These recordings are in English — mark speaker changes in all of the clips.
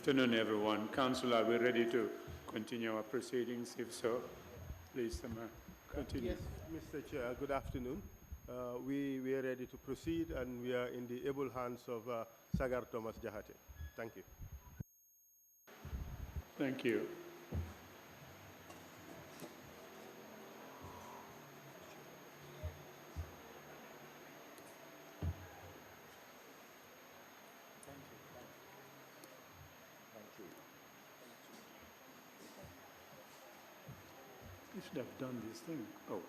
Speaker 1: Afternoon, everyone. Council, are we ready to continue our proceedings? If so, please continue.
Speaker 2: Yes, Mr. Chair, good afternoon. We are ready to proceed, and we are in the able hands of Sagar Thomas Jahate. Thank you.
Speaker 1: Thank you. You should have done this thing. Oh.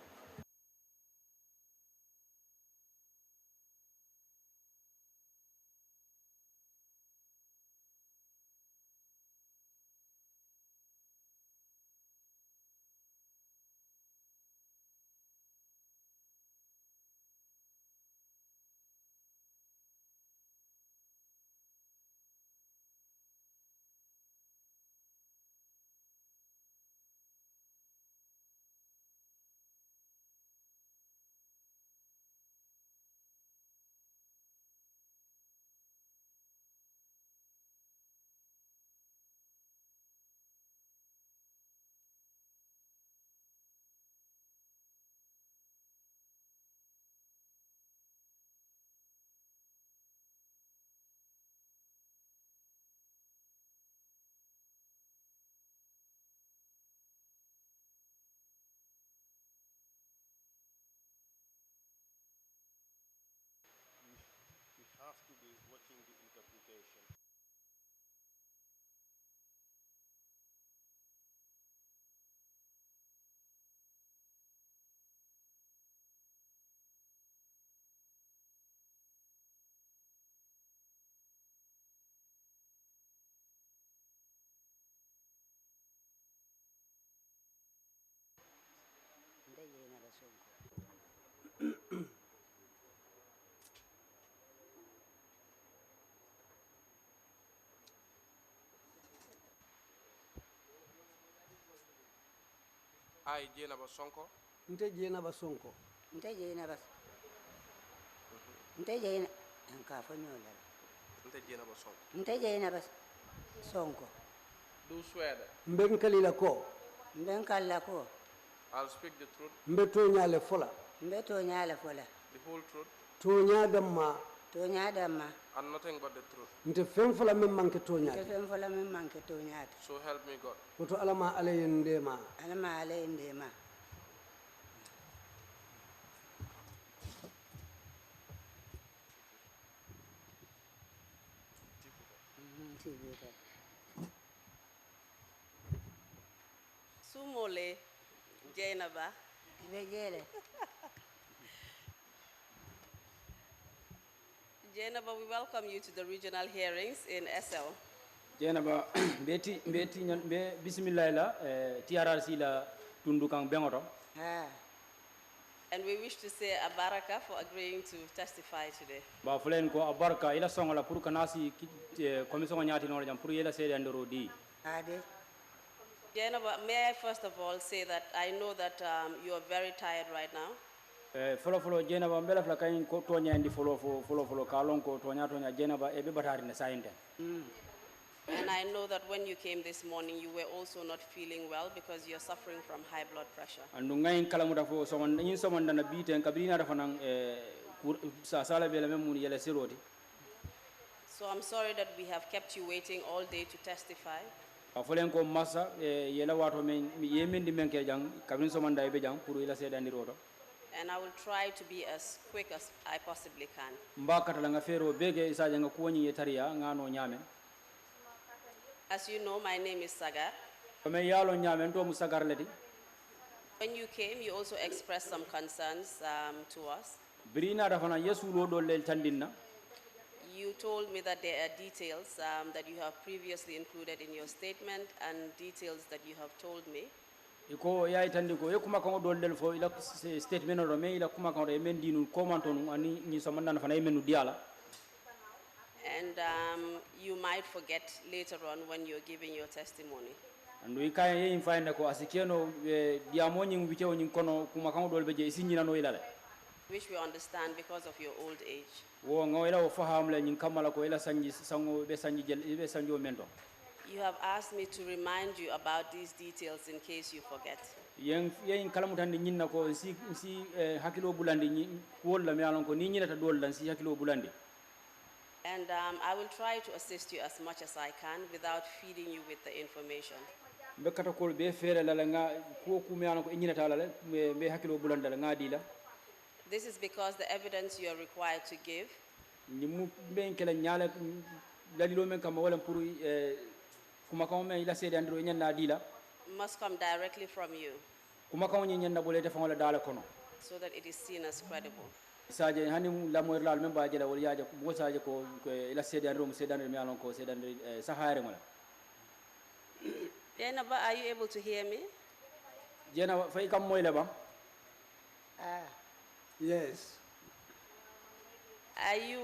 Speaker 2: We have to be watching the interpretation.
Speaker 3: I Jenaba Sonko.
Speaker 4: Nte Jenaba Sonko.
Speaker 5: Nte Jenaba. Nte Jenaba. Nka fonyola.
Speaker 3: Nte Jenaba Sonko.
Speaker 5: Nte Jenaba Sonko.
Speaker 3: Do swear that.
Speaker 4: Mbenkalila ko.
Speaker 5: Mbenkala ko.
Speaker 3: I'll speak the truth.
Speaker 4: Mbeto nyale fola.
Speaker 5: Mbeto nyale fola.
Speaker 3: The whole truth.
Speaker 4: Tonya damma.
Speaker 5: Tonya damma.
Speaker 3: And nothing but the truth.
Speaker 4: Nte fem fola mem manke tonya.
Speaker 5: Nte fem fola mem manke tonya.
Speaker 3: So help me God.
Speaker 4: Woto alama alayende ma.
Speaker 5: Alama alayende ma.
Speaker 6: Sumole Jainaba. Jainaba, we welcome you to the regional hearings in SL.
Speaker 7: Jainaba, beti bismillah la TRRC la tundukang bengoto.
Speaker 6: And we wish to say a baraka for agreeing to testify today.
Speaker 7: Ba fulen ko abarka ila songa la pour kanasi commission nyati no jam pour ila sede andoro di.
Speaker 6: Jainaba, may I first of all say that I know that you are very tired right now.
Speaker 7: Follow Jainaba mbela fla kain ko tonya ndi follow kalon ko tonya Jainaba e be batari na sainte.
Speaker 6: And I know that when you came this morning, you were also not feeling well because you're suffering from high blood pressure.
Speaker 7: Andu ngain kala muta fo soman na biten kabina da fanan sa sala bela mem yele siroti.
Speaker 6: So I'm sorry that we have kept you waiting all day to testify.
Speaker 7: Folen ko massa yela wato men yemendi men ke jang kabin soman da be jang pour ila seda ndiroto.
Speaker 6: And I will try to be as quick as I possibly can.
Speaker 7: Mbakata la ngafero bege isa janga kuonyi yetaria ngano nyame.
Speaker 6: As you know, my name is Sagar.
Speaker 7: When
Speaker 6: you came, you also expressed some concerns to us. You told me that there are details that you have previously included in your statement and details that you have told me. And you might forget later on when you're giving your testimony.
Speaker 7: And we can find a coasikiano diamoning with your kono kumakano beje isinyina no ilale.
Speaker 6: Which we understand because of your old age.
Speaker 7: Wo ngoila faham le nyin kamala ko ila sanji sango be sanji mento.
Speaker 6: You have asked me to remind you about these details in case you forget.
Speaker 7: yen kalamutande ñinna ko si hakilo bulandi ñi wolla mi alon ko ni ñinata dol dan si hakilo bulandi.
Speaker 6: And I will try to assist you as much as I can without feeding you with the information.
Speaker 7: Be kata ko be fere la nga ko ku mi alon ko ñinata la be hakilo bulanda la nga di la.
Speaker 6: This is because the evidence you are required to give
Speaker 7: ni mu ben kala ñala dalilo men kam wala pour kuma kam men ila sede andro ñanna di la
Speaker 6: must come directly from you
Speaker 7: kuma kam ñanna bolete fa wala dala kono
Speaker 6: so that it is seen as credible.
Speaker 7: saje hani la moy lal men baaje la wala yaaje bo saje ko ila sede andro mo sede andro mi alon ko sede andro sahare wala.
Speaker 6: Jenaba, are you able to hear me?
Speaker 7: Jenaba fay kam moy la ba.
Speaker 4: Yes.
Speaker 6: Are you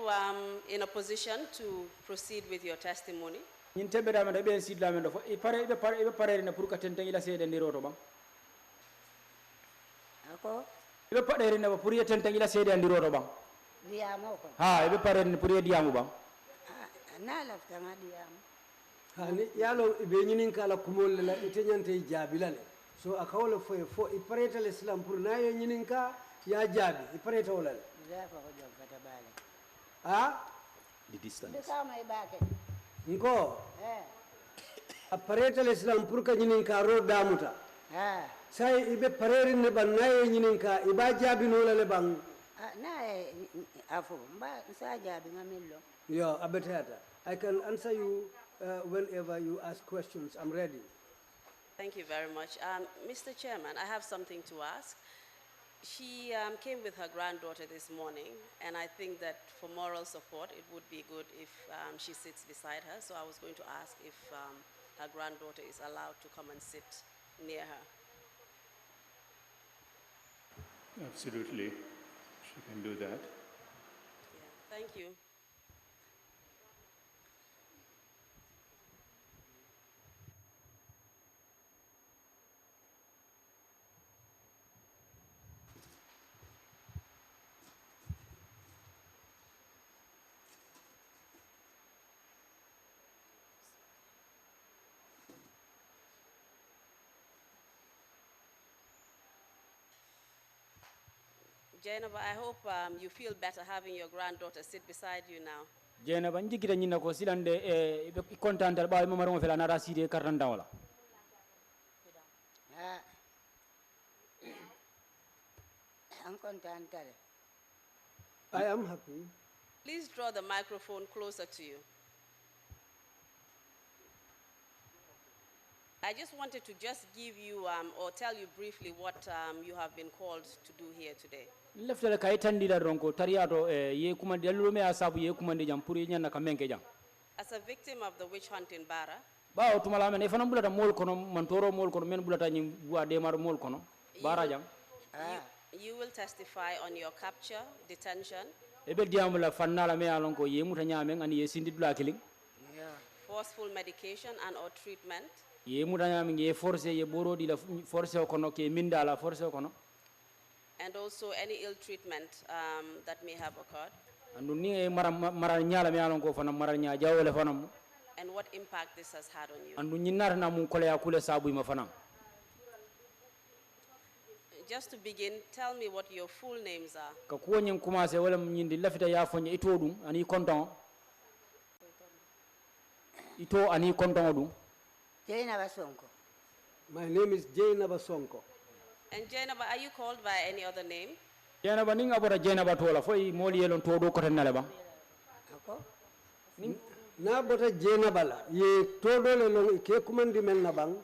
Speaker 6: in a position to proceed with your testimony?
Speaker 7: ñin tebeda men be sidla men do fo e pare na pour ka tenten ila sede ndiro to ba.
Speaker 5: Ako?
Speaker 7: Ibe pare na pour yeten tan ila sede ndiro to ba.
Speaker 5: Diamo ko.
Speaker 7: Ha ibe pare pour ye diamu ba.
Speaker 5: Na lafta ma diamo.
Speaker 4: Hani yalo be ñinin kala kumol la ite ñante jaabilale. So akawle fo I pareta l'islam pour na yo ñinin ka ya jaabi I pareta wala.
Speaker 5: Zafa ko jom fata bale.
Speaker 4: Ah?
Speaker 7: The distance.
Speaker 5: Bika may bake.
Speaker 4: Nko. A pareta l'islam pour ka ñinin ka ro damuta. Say ibe pareri ne ban na yo ñinin ka iba jaabi no la le bang.
Speaker 5: Na afu mba sa jaabi ngamillo.
Speaker 4: Yo abetata. I can answer you whenever you ask questions. I'm ready.
Speaker 6: Thank you very much. Mr. Chairman, I have something to ask. She came with her granddaughter this morning, and I think that for moral support, it would be good if she sits beside her. So I was going to ask if her granddaughter is allowed to come and sit near her.
Speaker 1: Absolutely. She can do that.
Speaker 6: Yeah, thank you. Jainaba, I hope you feel better having your granddaughter sit beside you now.
Speaker 7: Jainaba njikita nyina ko silande be contante ba mo maro fela na raside kartan wala.
Speaker 5: I'm content.
Speaker 4: I am happy.
Speaker 6: Please draw the microphone closer to you. I just wanted to just give you or tell you briefly what you have been called to do here today.
Speaker 7: Leftale kay tandida ronko tariato ye kumande lume asabu ye kumande jam pour nyana ka menke jam.
Speaker 6: As a victim of the witch hunt in Bara,
Speaker 7: ba o tumala men e fana bulata mol kono man toro mol kono men bulata nyi wa de mar mol kono bara jam.
Speaker 6: You will testify on your capture, detention,
Speaker 7: e be diamula fannala me alon ko ye muta nyamen ani ye sindi dula kiling.
Speaker 6: forceful medication and or treatment,
Speaker 7: ye muta nyamen ye force ye borodi la force kono ke minda la force kono.
Speaker 6: and also any ill treatment that may have occurred,
Speaker 7: Andu ni mara nyala me alon ko fana mara nya jawole fana mu.
Speaker 6: and what impact this has had on you.
Speaker 7: Andu nyinar na mun kole akule sabu ma fana.
Speaker 6: Just to begin, tell me what your full names are.
Speaker 7: Ka ko nyen commencé wala nyindi lafita ya fonye itodum ani konton. Ito ani konton odum.
Speaker 5: Jainaba Sonko.
Speaker 4: My name is Jainaba Sonko.
Speaker 6: And Jainaba, are you called by any other name?
Speaker 7: Jainaba ninga bora Jainaba tola foi moli yelon todo ko tanale ba.
Speaker 5: Ako?
Speaker 4: Na bota Jainaba la ye todo le long ke kumandi men na bang.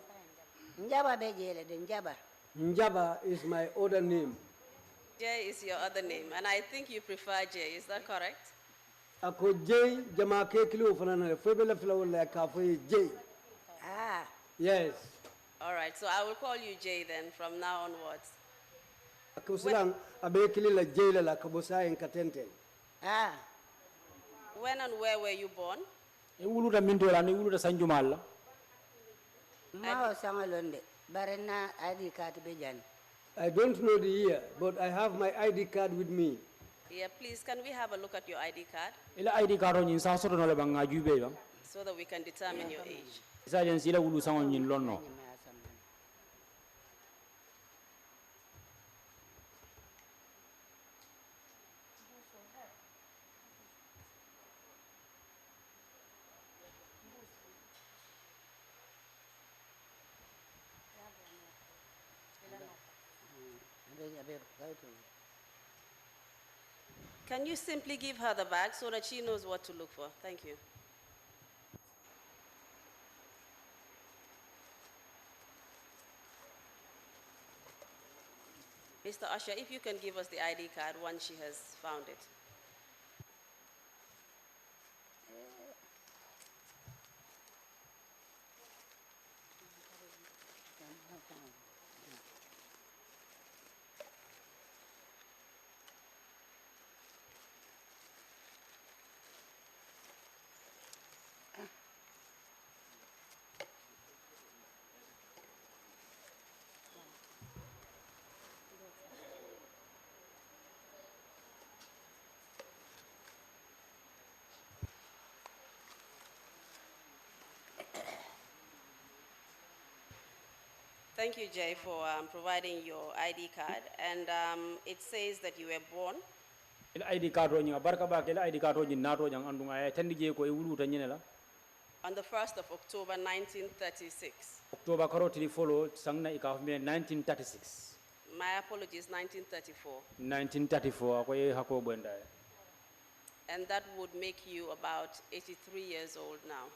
Speaker 5: Njaba be jele de njaba.
Speaker 4: Njaba is my other name.
Speaker 6: Jay is your other name, and I think you prefer Jay, is that correct?
Speaker 4: Ako Jay jama ke kilo fana na febe la fila wala ka fo Jay. Yes.
Speaker 6: All right, so I will call you Jay then from now onwards.
Speaker 4: Ako silang abe kili la Jay la kabosa en katente.
Speaker 6: When and where were you born?
Speaker 7: E wuluta mintola ni wuluta sanjumal la.
Speaker 5: Mao sangalonde. Barena ID card bejan.
Speaker 4: I don't know the year, but I have my ID card with me.
Speaker 6: Yeah, please, can we have a look at your ID card?
Speaker 7: Ila ID card on sa soto no le banga jube ba.
Speaker 6: so that we can determine your age.
Speaker 7: Isajen sila wulu sango nyin lonno.
Speaker 6: Can you simply give her the bag so that she knows what to look for? Thank you. Mr. Usher, if you can give us the ID card once she has found it. Thank you, Jay, for providing your ID card. And it says that you were born
Speaker 7: Il ID card ro nyinga barka ba ke ID card ro nyin nato jang andunga e tandi je ko e wuluta nyinela.
Speaker 6: on the 1st of October 1936.
Speaker 7: October karoti follow sangna ika 1936.
Speaker 6: My apologies, 1934.
Speaker 7: 1934 ko e hako benda.
Speaker 6: And that would make you about 83 years old now.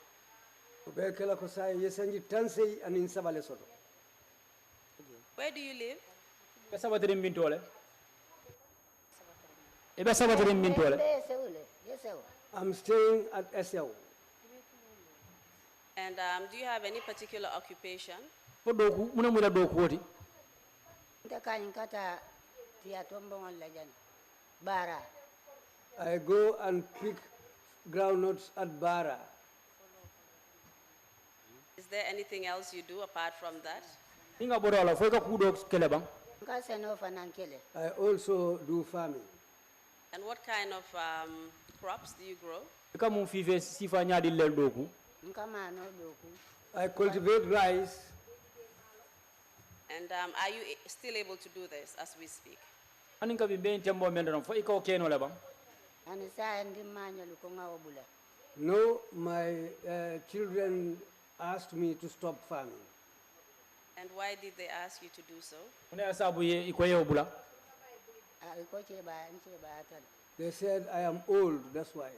Speaker 4: Bekela ko say yesanji tansey anin sabale soto.
Speaker 6: Where do you live?
Speaker 7: Besabatire mbintole. Ebe sabatire mbintole.
Speaker 4: I'm staying at SL.
Speaker 6: And do you have any particular occupation?
Speaker 7: Fo doku muna muna doku woti.
Speaker 5: Bara.
Speaker 4: I go and pick groundnuts at Bara.
Speaker 6: Is there anything else you do apart from that?
Speaker 7: Inga borala fo ka kudo kelebang.
Speaker 4: I also do farming.
Speaker 6: And what kind of crops do you grow?
Speaker 7: Ka mum fife sifa nyaadi lel doku.
Speaker 4: I cultivate rice.
Speaker 6: And are you still able to do this as we speak?
Speaker 7: Aninka bi ben tembo mendon fo iko keno lebang.
Speaker 4: No, my children asked me to stop farming.
Speaker 6: And why did they ask you to do so?
Speaker 7: Mune asabu ye iko ye obula.
Speaker 4: They said I am old, that's why.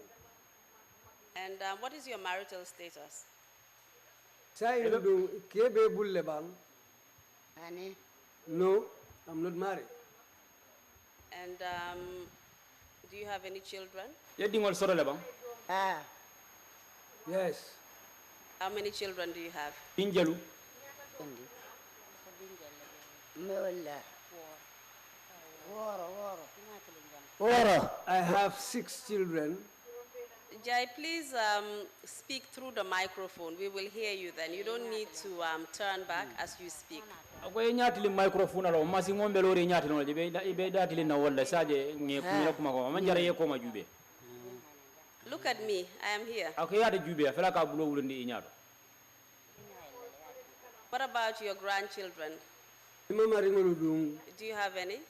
Speaker 6: And what is your marital status?
Speaker 4: Say you do kebe bulle bang? No, I'm not married.
Speaker 6: And do you have any children?
Speaker 7: Ye dingol soro lebang.
Speaker 4: Yes.
Speaker 6: How many children do you have?
Speaker 7: Injelu.
Speaker 4: I have 6 children.
Speaker 6: Jai, please speak through the microphone. We will hear you then. You don't need to turn back as you speak.
Speaker 7: Ako e nyati li microphone alo masi ngombe lori nyati no ibe dati li na wala saje nge kumira kuma ko manjara ye ko ma jube.
Speaker 6: Look at me. I am here.
Speaker 7: Ako ya de jube fela ka bulo wulundi inyato.
Speaker 6: What about your grandchildren?
Speaker 4: Do
Speaker 6: you have any?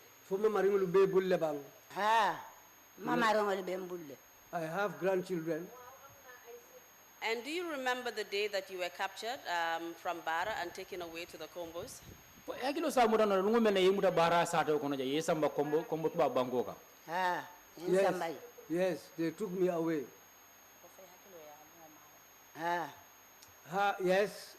Speaker 4: I have grandchildren.
Speaker 6: And do you remember the day that you were captured from Bara and taken away to the Combos?
Speaker 4: Yes, they took me away. Yes.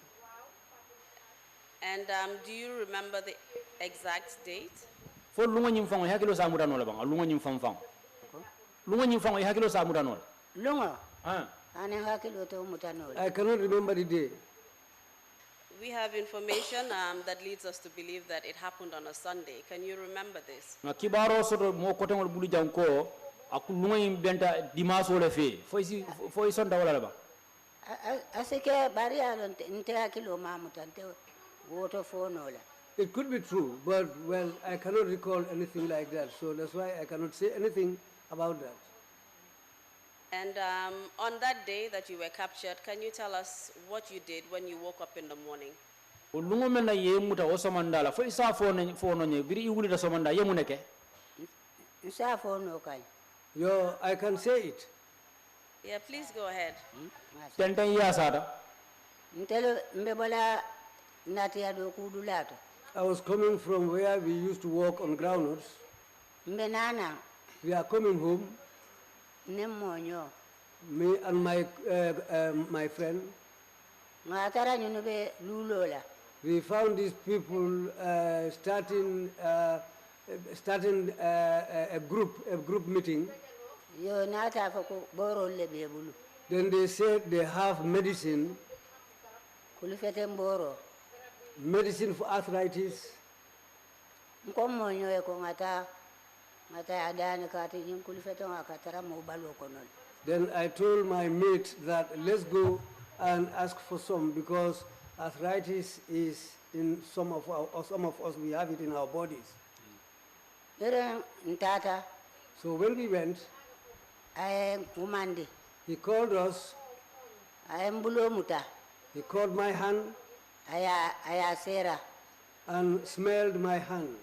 Speaker 6: And do you remember the exact date?
Speaker 7: For lunga nyim fango hakilo sa muda nola bang lunga nyim fang fang lunga nyim fango hakilo sa muda nola
Speaker 5: lunga ane hakilo to mutanol.
Speaker 4: I cannot remember the day.
Speaker 6: We have information that leads us to believe that it happened on a Sunday. Can you remember this?
Speaker 7: Na kibaro soto mo kote ngol bulu janko aku lunga nyim benta dimaso le fe foi sonda wala ba
Speaker 5: asike bari alon nte hakilo ma mutante woto fonola.
Speaker 4: It could be true, but well, I cannot recall anything like that, so that's why I cannot say anything about that.
Speaker 6: And on that day that you were captured, can you tell us what you did when you woke up in the morning?
Speaker 7: lungo men na ye muta o somandala fo isa fo no nye biri iwuli da somanda ye muneke
Speaker 5: Isa fono kai.
Speaker 4: Yo, I can say it.
Speaker 6: Yeah, please go ahead.
Speaker 7: tenten ya sada
Speaker 5: Ntelo mbebola natia do kudulato.
Speaker 4: I was coming from where we used to work on groundnuts.
Speaker 5: Mbenana
Speaker 4: We are coming home,
Speaker 5: nemonyo.
Speaker 4: me and my friend.
Speaker 5: Ngatara nyunube lulola.
Speaker 4: We found these people starting a group meeting.
Speaker 5: Yo nata fako boro lebe bulu.
Speaker 4: Then they said they have medicine
Speaker 5: Kulifete mboro.
Speaker 4: for arthritis.
Speaker 5: Nkomonyo eko ngata adani kati nyim kulifete ngakatara mobalo konol.
Speaker 4: Then I told my mate that let's go and ask for some because arthritis is in some of us, we have it in our bodies.
Speaker 5: Ere ntata
Speaker 4: So when we went,
Speaker 5: aye umandi.
Speaker 4: he called us,
Speaker 5: Aye mbulo muta.
Speaker 4: he called my hand
Speaker 5: Aya sera.
Speaker 4: and smelled my hand.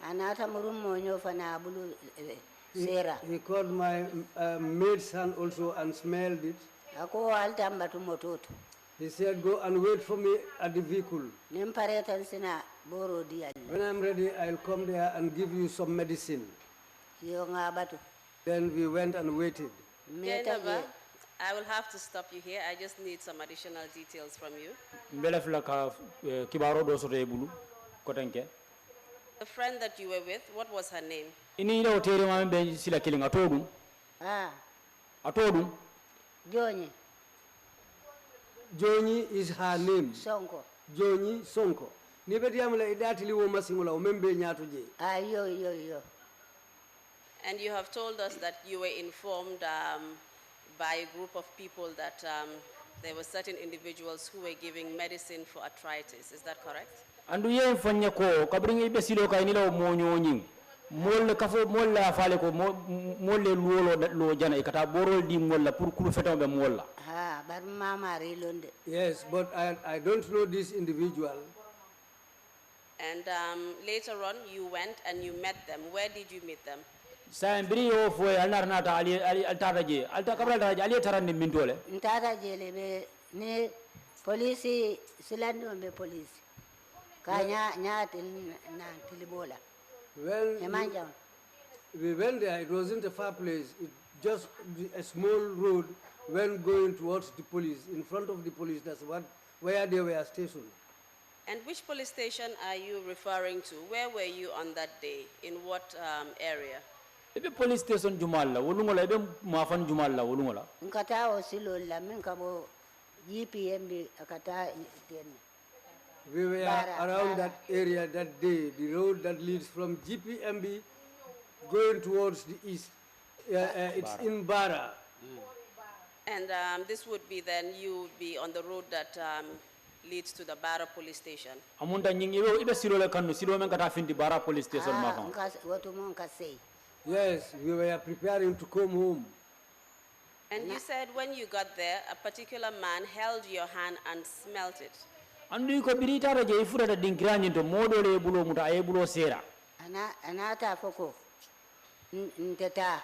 Speaker 5: Anata murumonyo fana bulu sera.
Speaker 4: He called my maid's hand also and smelled it.
Speaker 5: Ako altamba tu mototo.
Speaker 4: He said, go and wait for me at the vehicle.
Speaker 5: Nimparetan sina boro dial.
Speaker 4: When I'm ready, I'll come there and give you some medicine.
Speaker 5: Yo ngabatu.
Speaker 4: Then we went and waited.
Speaker 6: Jennifer, I will have to stop you here. I just need some additional details from you.
Speaker 7: mbele fla ka kibaro do soto e bulu kotenke
Speaker 6: The friend that you were with, what was her name?
Speaker 7: ini do tere ma be sila kilinga todum
Speaker 5: Ah,
Speaker 7: atodum
Speaker 5: Jonyi,
Speaker 4: Joni is her name.
Speaker 5: Sonko.
Speaker 4: Joni Sonko. Ni beti amula idatili wo masingula umembe nyato je.
Speaker 5: Ah, yo.
Speaker 6: And you have told us that you were informed by a group of people that there were certain individuals who were giving medicine for arthritis. Is that correct?
Speaker 7: andu ye fanya ko kabringi be silo kay ni law mo nyonyin mol kafo mol la fale ko mol le lo jana ikata borol di mol la pour kulu fetam be mol la
Speaker 5: Ah, but mama relonde.
Speaker 4: Yes, but I don't know this individual.
Speaker 6: And later on, you went and you met them. Where did you meet them?
Speaker 7: sa mbiri yo fo alnar nata ali altata je alta kabral ta ali tarande min dole
Speaker 5: Ntata jele be ni polisi silando be polisi. Kanya na tilibola.
Speaker 4: When
Speaker 5: Emanja.
Speaker 4: we went there, it wasn't a far place. It just a small road when going towards the police. In front of the police, that's where they were stationed.
Speaker 6: And which police station are you referring to? Where were you on that day? In what area?
Speaker 7: ebe police station jumalla wolungola ebe mafan jumalla wolungola
Speaker 5: Nkata osilo la minkabo GPMB akata tiene.
Speaker 4: We were
Speaker 5: Bara,
Speaker 4: around
Speaker 5: Bara.
Speaker 4: that area that day, the road that leads from GPMB going towards the east. It's in Bara.
Speaker 6: And this would be then, you would be on the road that leads to the Barra police station.
Speaker 7: amunta nyingi ibe silo le kanu silo men kata findi bara police station
Speaker 5: Ah,
Speaker 7: mafan
Speaker 5: watu mo nkasei.
Speaker 4: Yes, we were preparing to come home.
Speaker 6: And you said when you got there, a particular man held your hand and smelt it.
Speaker 7: andu ko birita je ifura da dinkiranyi to modo le bulo muta ay bulo sera
Speaker 5: Anata foko. Nteta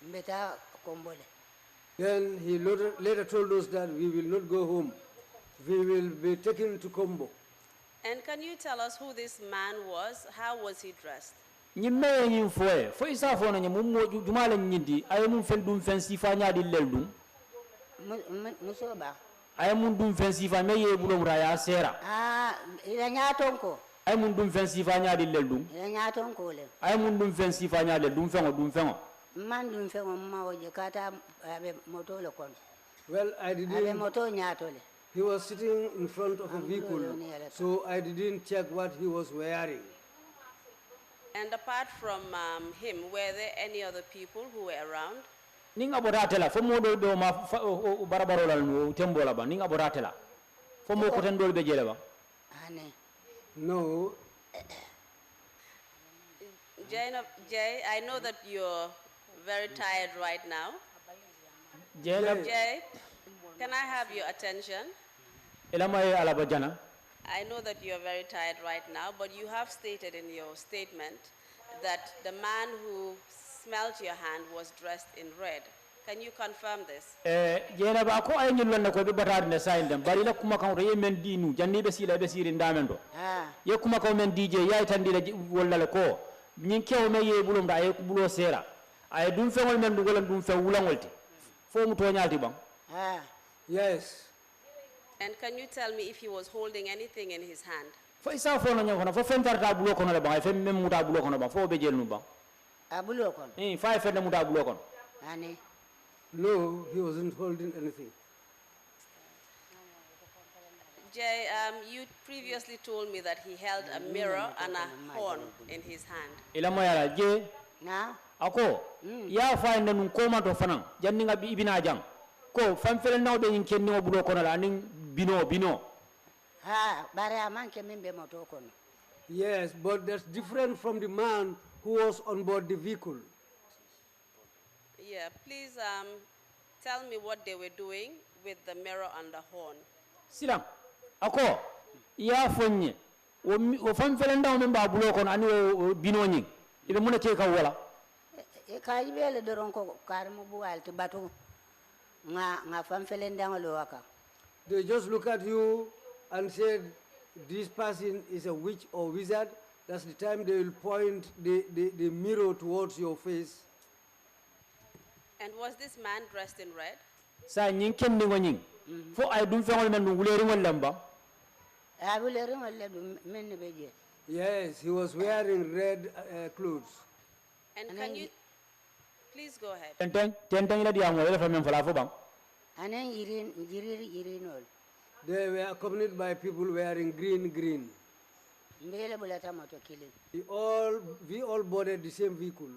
Speaker 5: mbeta kombole.
Speaker 4: Then he later told us that we will not go home. We will be taken to Kombo.
Speaker 6: And can you tell us who this man was? How was he dressed?
Speaker 7: nyimme nyin foye fo isa fo na nyum mo jumala nyindi ay mum fen dum fen sifa nyaadi leldum
Speaker 5: Musoba.
Speaker 7: ay mum dum fen sifa me ye bulo muta ya sera
Speaker 5: Ah, ila nyatonko.
Speaker 7: ay mum dum fen sifa nyaadi leldum
Speaker 5: Ila nyatonko le.
Speaker 7: ay mum dum fen sifa nyaadi leldum fengo
Speaker 5: Man dum fe ma oje kata abe moto le kon.
Speaker 4: Well, I
Speaker 5: Abe
Speaker 4: didn't.
Speaker 5: moto nyato le.
Speaker 4: He was sitting in front of a vehicle, so I didn't check what he was wearing.
Speaker 6: And apart from him, were there any other people who were around?
Speaker 7: ninga boratela fo modo do ma barabaro la no tembola ba ninga boratela fo mo ko tan dol be jele ba
Speaker 5: Ane.
Speaker 4: No,
Speaker 6: Jay, I know that you're very tired right now. Jay, can I have your attention? I know that you're very tired right now, but you have stated in your statement that the man who smelt your hand was dressed in red. Can you confirm this?
Speaker 7: Jena ba ko ay ñul wonna ko be batade ne sayndem bari la kuma kan to yemen dinu janni be sila be siri ndamendo ye kuma ko men DJ yaay tandi la wala la ko ñin kew me ye bulum da ay bulo sera ay dum fengol men du golam dum fe wulangolti fo mu to ñalti bam
Speaker 4: Yes.
Speaker 6: And can you tell me if he was holding anything in his hand?
Speaker 7: fo isa fo no ñon fo fentarta bulo kono la bam ay fem mem muta bulo kono bam fo be jelnu bam
Speaker 5: Abulo kon.
Speaker 7: fa fe na muta bulo kono
Speaker 5: Ani.
Speaker 4: No, he wasn't holding anything.
Speaker 6: Jay, you previously told me that he held a mirror and a horn in his hand.
Speaker 7: ila moyala je
Speaker 5: Na?
Speaker 7: ako ya fa nda nun koma to fanan janni ngabi ibina jang ko fam fele nawbe nyin kenni o bulo kono la nin bino
Speaker 5: Bare amanke mimbe moto kon.
Speaker 4: Yes, but that's different from the man who was on board the vehicle.
Speaker 6: Yeah, please tell me what they were doing with the mirror and the horn.
Speaker 7: silam ako ya fonye o fam fele ndaw men ba bulo kono ani o bino nyin ibe mun ke ka wala
Speaker 5: E kaji bele doron ko karmo buwal to batu nga fam fele ndangalo waka.
Speaker 4: They just look at you and said, this person is a witch or wizard. That's the time they will point the mirror towards your face.
Speaker 6: And was this man dressed in red?
Speaker 7: sa nyin kenni ngo nyin fo ay dum fengol men dum wuleri ngol lamba
Speaker 5: Abulere wala du menni beje.
Speaker 4: Yes, he was wearing red clothes.
Speaker 6: And can you please go ahead?
Speaker 7: ten ila diamo ila fam men fala fo bam
Speaker 5: Anen irinol.
Speaker 4: They were accompanied by people wearing green.
Speaker 5: Mbele bulata moto kili.
Speaker 4: We all boarded the same vehicle.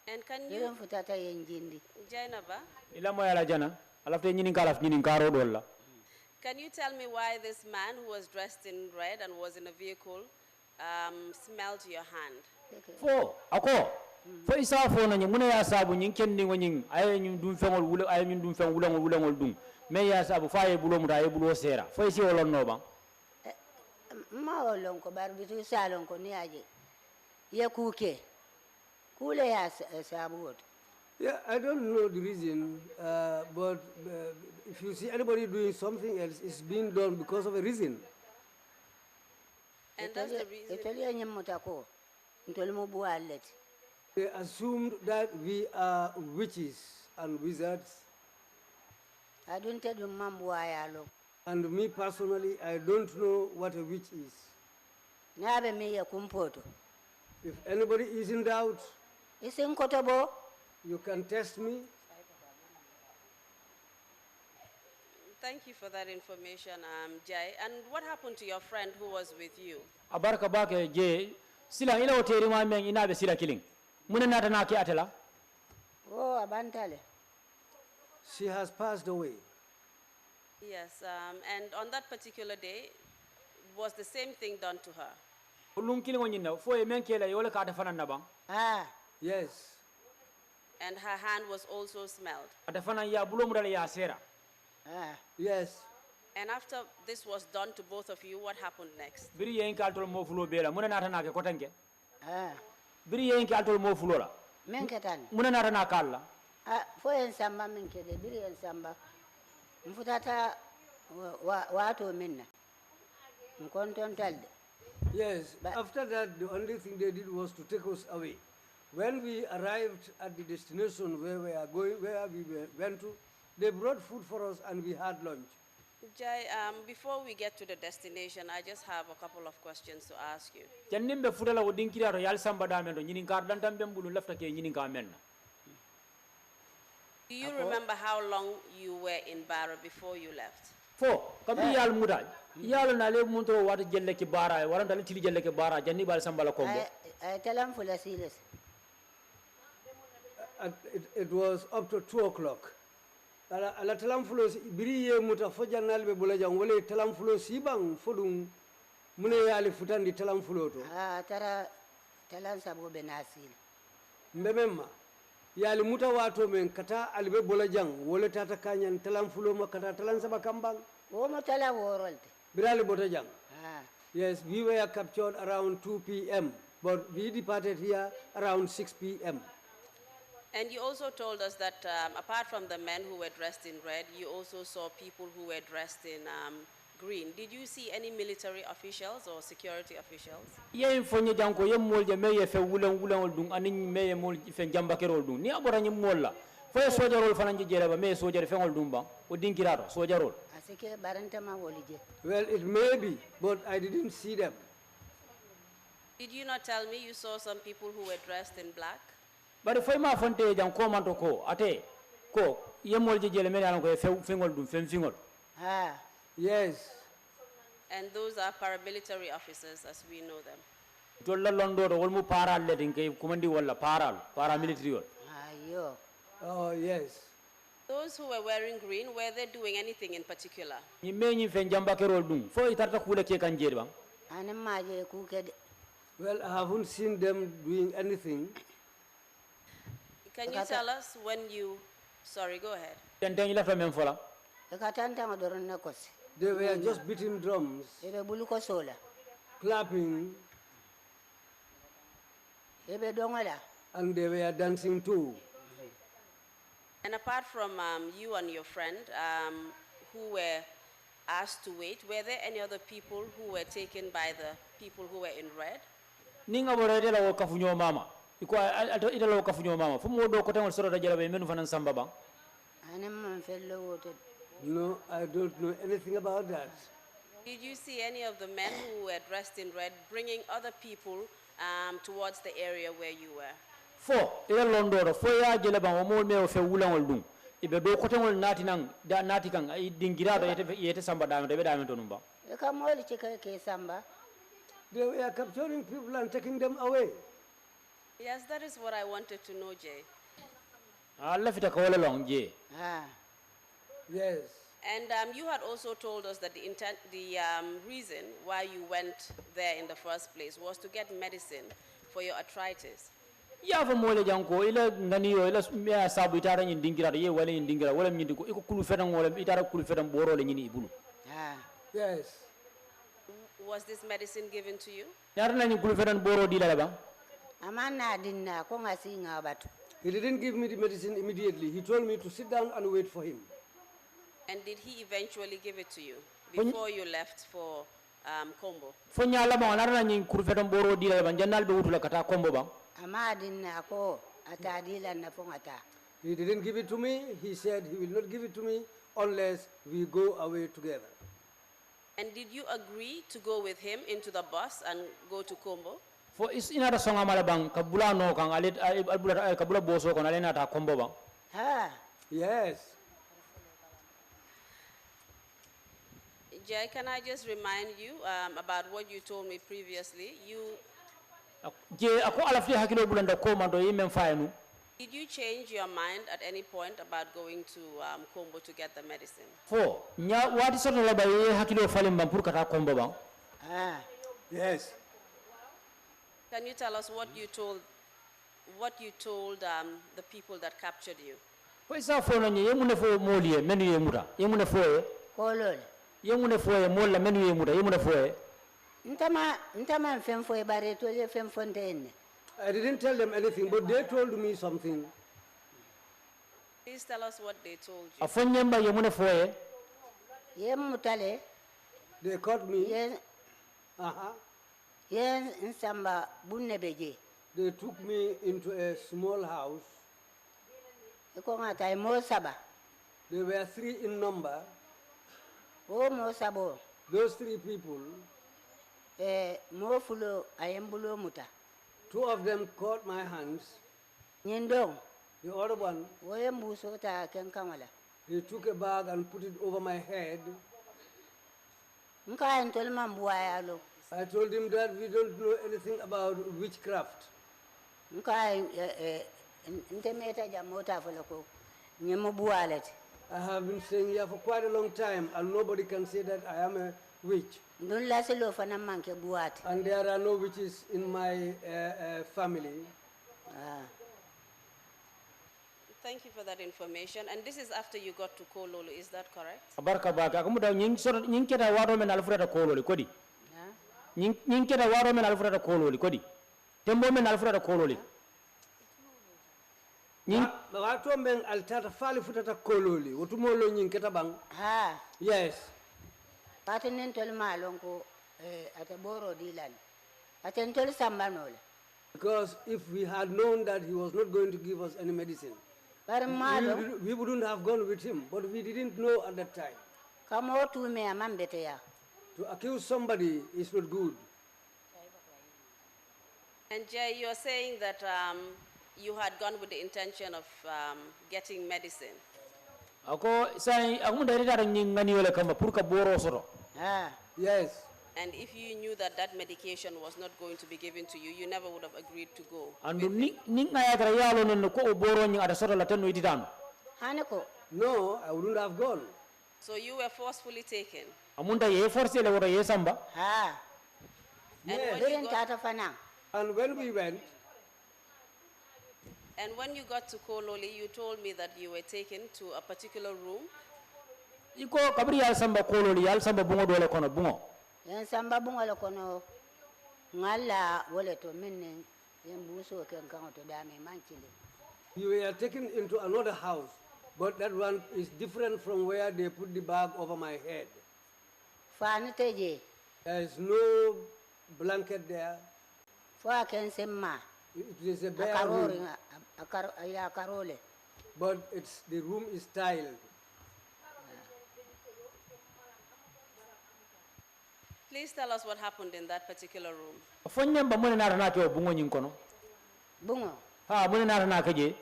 Speaker 6: And can you
Speaker 5: Iron futata yenjindi.
Speaker 6: Jainaba,
Speaker 7: ila moyala jana alafte nyinin karo dolla
Speaker 6: can you tell me why this man who was dressed in red and was in a vehicle smelled your hand?
Speaker 7: fo ako fo isa fo na nyum ya sabu nyin kenni ngo nyin ay nyum dum fengol wula ay nyum dum feng wulangol dum me ya sabu fa ye bulo muta ye bulo sera fo isi wolon no ba
Speaker 5: Ma olon ko bar bitu salon ko ni aje. Ye kuke. Kule ya sabu wot.
Speaker 4: Yeah, I don't know the reason, but if you see anybody doing something else, it's being done because of a reason.
Speaker 6: And that's the reason.
Speaker 5: Italia nyamotako. Ntolimo bualet.
Speaker 4: They assumed that we are witches and wizards.
Speaker 5: I don't tell you mambo ayalo.
Speaker 4: And me personally, I don't know what a witch is.
Speaker 5: Nabe me ya kumpoto.
Speaker 4: If anybody is in doubt,
Speaker 5: Isin kotobo.
Speaker 4: you can test me.
Speaker 6: Thank you for that information, Jai. And what happened to your friend who was with you?
Speaker 7: abarka bake je sila ila hoteli ma men ina be sila killing mun na ta na ki atela
Speaker 5: Oh, abantale.
Speaker 4: She has passed away.
Speaker 6: Yes, and on that particular day, was the same thing done to her?
Speaker 7: ulum killing ngo nyinna fo e men kela yola ka ta fanan na ba
Speaker 4: Yes.
Speaker 6: And her hand was also smelled.
Speaker 7: ata fanan ya bulo mudala ya sera
Speaker 4: Yes.
Speaker 6: And after this was done to both of you, what happened next?
Speaker 7: biri yen kaltol mo fulo bela mun na ta na ke kotanke
Speaker 5: Ah.
Speaker 7: biri yen kaltol mo fulo la
Speaker 5: Menketani.
Speaker 7: mun na ta na kala
Speaker 5: Fo en samba menkede biri en samba. Mfutata watu minna. Mkonton talde.
Speaker 4: Yes.
Speaker 5: But-
Speaker 4: After that, the only thing they did was to take us away. When we arrived at the destination where we are going, went to, they brought food for us and we had lunch.
Speaker 6: Jai, before we get to the destination, I just have a couple of questions to ask you.
Speaker 7: jannim be futala o dinkira to yal samba da men do nyinin kar dan tam be mbulu lafta ke nyinin ka men
Speaker 6: Do you remember how long you were in Barra before you left?
Speaker 7: fo kabri yal muda yal na le mun to wata jelle ki bara waran dal tili jelle ki bara janni bal samba la kombo
Speaker 5: Ay talam fula siles.
Speaker 4: It was up to 2 o'clock. Ala talamfulo biriye muta fojanal be bulajang wale talamfulo sibang fodum mune yali futandi talamfulo to
Speaker 5: Tara talan sabo benasil.
Speaker 4: mbememma yali muta wato men kata albe bola jang wala tata kanyan talan fulo ma kata talan saba kambang
Speaker 5: wo mo tala worolte
Speaker 4: birali bota jang.
Speaker 5: ah
Speaker 4: Yes, we were captured around 2 p.m. but we departed here around 6 p.m.
Speaker 6: And you also told us that apart from the men who were dressed in red, you also saw people who were dressed in green. Did you see any military officials or security officials?
Speaker 7: ye fonye janko ye molje me ye fe wulan wulan dum anin me ye mol fe jamba kerol dum ni abora ni molla fo ye sojarol fananje jere ba me sojar fe ngol dum ba o dinkirato sojarol
Speaker 5: asike baranta ma wolije
Speaker 4: Well, it may be, but I didn't see them.
Speaker 6: Did you not tell me you saw some people who were dressed in black?
Speaker 7: bari foy ma fonte jang ko manto ko ate ko ye molje jele me nan ko ye fe fengol dum fen fingol
Speaker 5: ah
Speaker 4: Yes,
Speaker 6: And those are paramilitary officers as we know them.
Speaker 7: jolla londo do wol mu paral le din kay kumandi wala paramilitary wol
Speaker 5: ayo
Speaker 4: oh yes.
Speaker 6: Those who were wearing green, were they doing anything in particular?
Speaker 7: ni me ni fe jamba kerol dum fo itarta kule ke kan jeri ba
Speaker 5: anem maje ku kede
Speaker 4: Well, I haven't seen them doing anything.
Speaker 6: Can you tell us when you... Sorry, go ahead.
Speaker 7: tenten ila fa men fola
Speaker 5: e katanta ngodoron ne kosi
Speaker 4: They were just beating drums,
Speaker 5: ebe bulu ko sola
Speaker 4: clapping,
Speaker 5: ebe dongola
Speaker 4: and they were dancing too.
Speaker 6: And apart from you and your friend who were asked to wait, were there any other people who were taken by the people who were in red?
Speaker 7: ninga bora ite la wo kafunyo mama iko ite la wo kafunyo mama fu mo do ko tan soro da jara be menu fanan samba ba
Speaker 5: anem man fello wote
Speaker 4: No, I don't know anything about that.
Speaker 6: Did you see any of the men who were dressed in red bringing other people towards the area where you were?
Speaker 7: fo ite londo do fo ya jele ba mo me o fe wulangol dum ibe do ko tan nati nan da nati kan ay dingira do yete samba da be da men to numba
Speaker 5: e ka moli chike ke samba
Speaker 4: They were capturing people and taking them away.
Speaker 6: Yes, that is what I wanted to know, Jay.
Speaker 7: alla fita ko wala long je
Speaker 5: ah
Speaker 4: Yes.
Speaker 6: And you had also told us that the reason why you went there in the first place was to get medicine for your arthritis.
Speaker 7: ya fa mo le janko ila ngani yo ila me sabu itara nyin dingira ye wala nyin dingira wala nyin ko iko kulu fetan wala itara kulu fetan boro le nyini ibulu
Speaker 5: ah
Speaker 4: Yes.
Speaker 6: Was this medicine given to you?
Speaker 7: yar na nyin kulu fetan boro di la ba
Speaker 5: amana dinna ko ngasi ngabatu
Speaker 4: He didn't give me the medicine immediately. He told me to sit down and wait for him.
Speaker 6: And did he eventually give it to you before you left for Combo?
Speaker 7: fo nyala ba nar na nyin kulu fetan boro di la ba jannal be wutula kata kombo ba
Speaker 5: ama dinna ko atadila na fongata
Speaker 4: He didn't give it to me. He said he will not give it to me unless we go away together.
Speaker 6: And did you agree to go with him into the bus and go to Combo?
Speaker 7: fo is inata songa mala bang kabula no kan ale albula kabula boso kon ale nata kombo ba
Speaker 5: ha
Speaker 4: Yes.
Speaker 6: Jay, can I just remind you about what you told me previously?
Speaker 7: je ako ala fi hakilo bulanda ko mando yimen faynu
Speaker 6: Did you change your mind at any point about going to Combo to get the medicine?
Speaker 7: fo nya wati soto la baye hakilo falim bam pour kata kombo ba
Speaker 5: ah
Speaker 4: Yes.
Speaker 6: Can you tell us what you told the people that captured you?
Speaker 7: fo isa fo no nye yemune fo moliye menu yemuta yemune fo
Speaker 5: kolol
Speaker 7: yemune fo molla menu yemuta yemune fo
Speaker 5: ntama femfo e bare to le femfo ndenne
Speaker 4: I didn't tell them anything, but they told me something.
Speaker 6: Please tell us what they told you.
Speaker 7: afon nyamba yemune fo
Speaker 5: yem mutale
Speaker 4: They caught me.
Speaker 5: yen
Speaker 4: Uh-huh.
Speaker 5: yen nsamba bunne beje
Speaker 4: They took me into a small house.
Speaker 5: ko ngata e mo saba
Speaker 4: They were 3 in number.
Speaker 5: o mo sabo
Speaker 4: Those 3 people,
Speaker 5: mo fulo ayembulo muta
Speaker 4: 2 of them caught my hands.
Speaker 5: nyindong
Speaker 4: The other one,
Speaker 5: wo yembuso ta ken kamala
Speaker 4: he took a bag and put it over my head.
Speaker 5: nka en tolma mbuayalo
Speaker 4: I told him that we don't know anything about witchcraft.
Speaker 5: nka ntemeta jamota folo ko nyemo bualete
Speaker 4: I have been staying here for quite a long time, and nobody can say that I am a witch.
Speaker 5: ndun laselo fana manke buate
Speaker 4: And there are no witches in my family.
Speaker 5: ah
Speaker 6: Thank you for that information. And this is after you got to Kololo, is that correct?
Speaker 7: Barka baka akamuda nying keta waro men alfreda kololi kodi. Nying keta waro men alfreda kololi kodi. Tembo men alfreda kololi.
Speaker 4: Nying wato men altata fali futata kololi. Wotumolo nying keta bang.
Speaker 5: Ha.
Speaker 4: Yes.
Speaker 5: Patin tol malonko ate boro dilan. Aten tol sambanole.
Speaker 4: Because if we had known that he was not going to give us any medicine, we wouldn't have gone with him, but we didn't know at that time. To accuse somebody is not good.
Speaker 6: And Jay, you're saying that you had gone with the intention of getting medicine.
Speaker 4: Yes.
Speaker 6: And if you knew that that medication was not going to be given to you, you never would have agreed to go.
Speaker 4: No, I wouldn't have gone.
Speaker 6: So you were forcefully taken.
Speaker 4: And when we went,
Speaker 6: and when you got to Kololi, you told me that you were taken to a particular room.
Speaker 5: Yan samba bunga lo kono ngala wole to minne yembuso ken kan to dame manchile.
Speaker 4: You were taken into another house, but that one is different from where they put the bag over my head.
Speaker 5: Faniteje.
Speaker 4: There is no blanket there.
Speaker 5: Fa ken semma.
Speaker 4: It is a bare room. But the room is tiled.
Speaker 6: Please tell us what happened in that particular room.
Speaker 5: Bungo.
Speaker 7: Ha mune nata na keje.